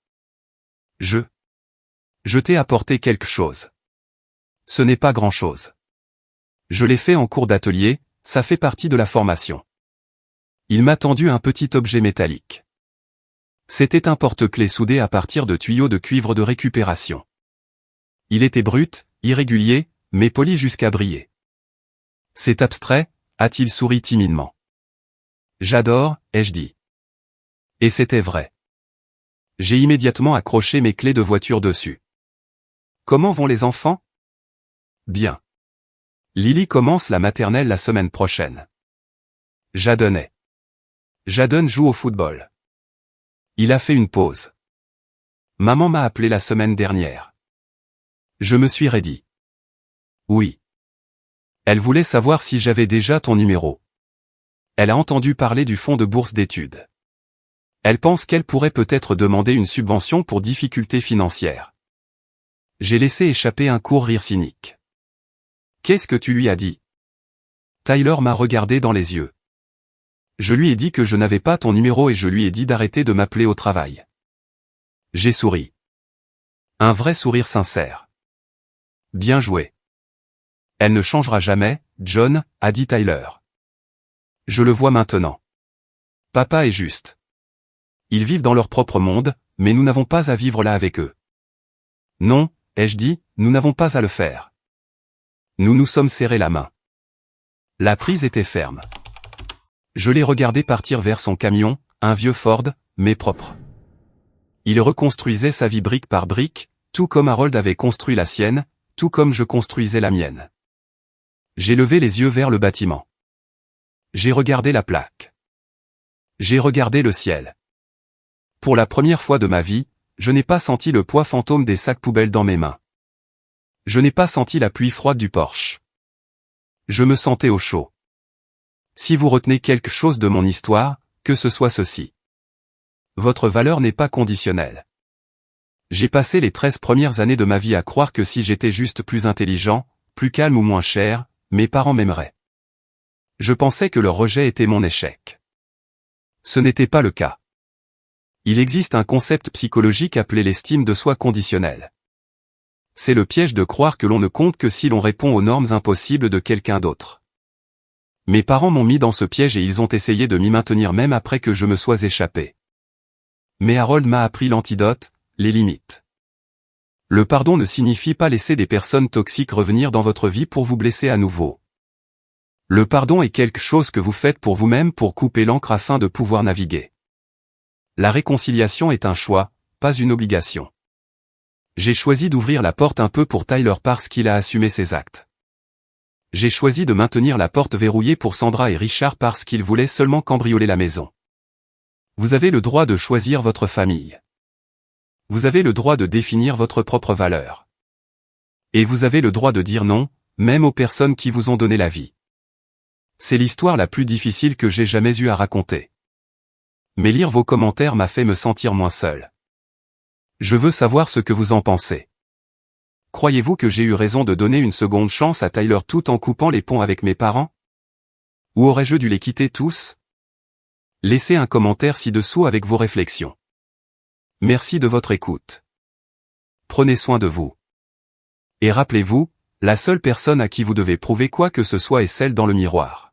Je t'ai apporté quelque chose. Ce n'est pas grand-chose. Je l'ai fait en cours d'atelier, ça fait partie de la formation. Il m'a tendu un petit objet métallique. C'était un porte-clés soudé à partir de tuyaux de cuivre de récupération. Il était brut, irrégulier, mais poli jusqu'à briller. C'est abstrait, a-t-il souri timidement. J'adore, ai-je dit. Et c'était vrai. J'ai immédiatement accroché mes clés de voiture dessus. Comment vont les enfants? Bien. Lily commence la maternelle la semaine prochaine. Jadon joue au football. Il a fait une pause. Maman m'a appelé la semaine dernière. Je me suis raidi. Oui. Elle voulait savoir si j'avais déjà ton numéro. Elle a entendu parler du fonds de bourse d'études. Elle pense qu'elle pourrait peut-être demander une subvention pour difficultés financières. J'ai laissé échapper un court rire cynique. Qu'est-ce que tu lui as dit? Tyler m'a regardé dans les yeux. Je lui ai dit que je n'avais pas ton numéro et je lui ai dit d'arrêter de m'appeler au travail. J'ai souri. Un vrai sourire sincère. Bien joué. Elle ne changera jamais, John, a dit Tyler. Je le vois maintenant. Papa est juste. Ils vivent dans leur propre monde, mais nous n'avons pas à vivre là avec eux. Non, ai-je dit, nous n'avons pas à le faire. Nous nous sommes serrés la main. La prise était ferme. Je l'ai regardé partir vers son camion, un vieux Ford, mais propre. Il reconstruisait sa vie brique par brique, tout comme Harold avait construit la sienne, tout comme je construisais la mienne. J'ai levé les yeux vers le bâtiment. J'ai regardé la plaque. J'ai regardé le ciel. Pour la première fois de ma vie, je n'ai pas senti le poids fantôme des sacs poubelles dans mes mains. Je n'ai pas senti la pluie froide du porche. Je me sentais au chaud. Si vous retenez quelque chose de mon histoire, que ce soit ceci. Votre valeur n'est pas conditionnelle. J'ai passé les 13 premières années de ma vie à croire que si j'étais juste plus intelligent, plus calme ou moins cher, mes parents m'aimeraient. Je pensais que leur rejet était mon échec. Ce n'était pas le cas. Il existe un concept psychologique appelé l'estime de soi conditionnelle. C'est le piège de croire que l'on ne compte que si l'on répond aux normes impossibles de quelqu'un d'autre. Mes parents m'ont mis dans ce piège et ils ont essayé de m'y maintenir même après que je me sois échappé. Mais Harold m'a appris l'antidote, les limites. Le pardon ne signifie pas laisser des personnes toxiques revenir dans votre vie pour vous blesser à nouveau. Le pardon est quelque chose que vous faites pour vous-même pour couper l'encre afin de pouvoir naviguer. La réconciliation est un choix, pas une obligation. J'ai choisi d'ouvrir la porte un peu pour Tyler parce qu'il a assumé ses actes. J'ai choisi de maintenir la porte verrouillée pour Sandra et Richard parce qu'ils voulaient seulement cambrioler la maison. Vous avez le droit de choisir votre famille. Vous avez le droit de définir votre propre valeur. Et vous avez le droit de dire non, même aux personnes qui vous ont donné la vie. C'est l'histoire la plus difficile que j'ai jamais eu à raconter. Mais lire vos commentaires m'a fait me sentir moins seul. Je veux savoir ce que vous en pensez. Croyez-vous que j'ai eu raison de donner une seconde chance à Tyler tout en coupant les ponts avec mes parents? Ou aurais-je dû les quitter tous? Laissez un commentaire ci-dessous avec vos réflexions. Merci de votre écoute. Prenez soin de vous. Et rappelez-vous, la seule personne à qui vous devez prouver quoi que ce soit est celle dans le miroir.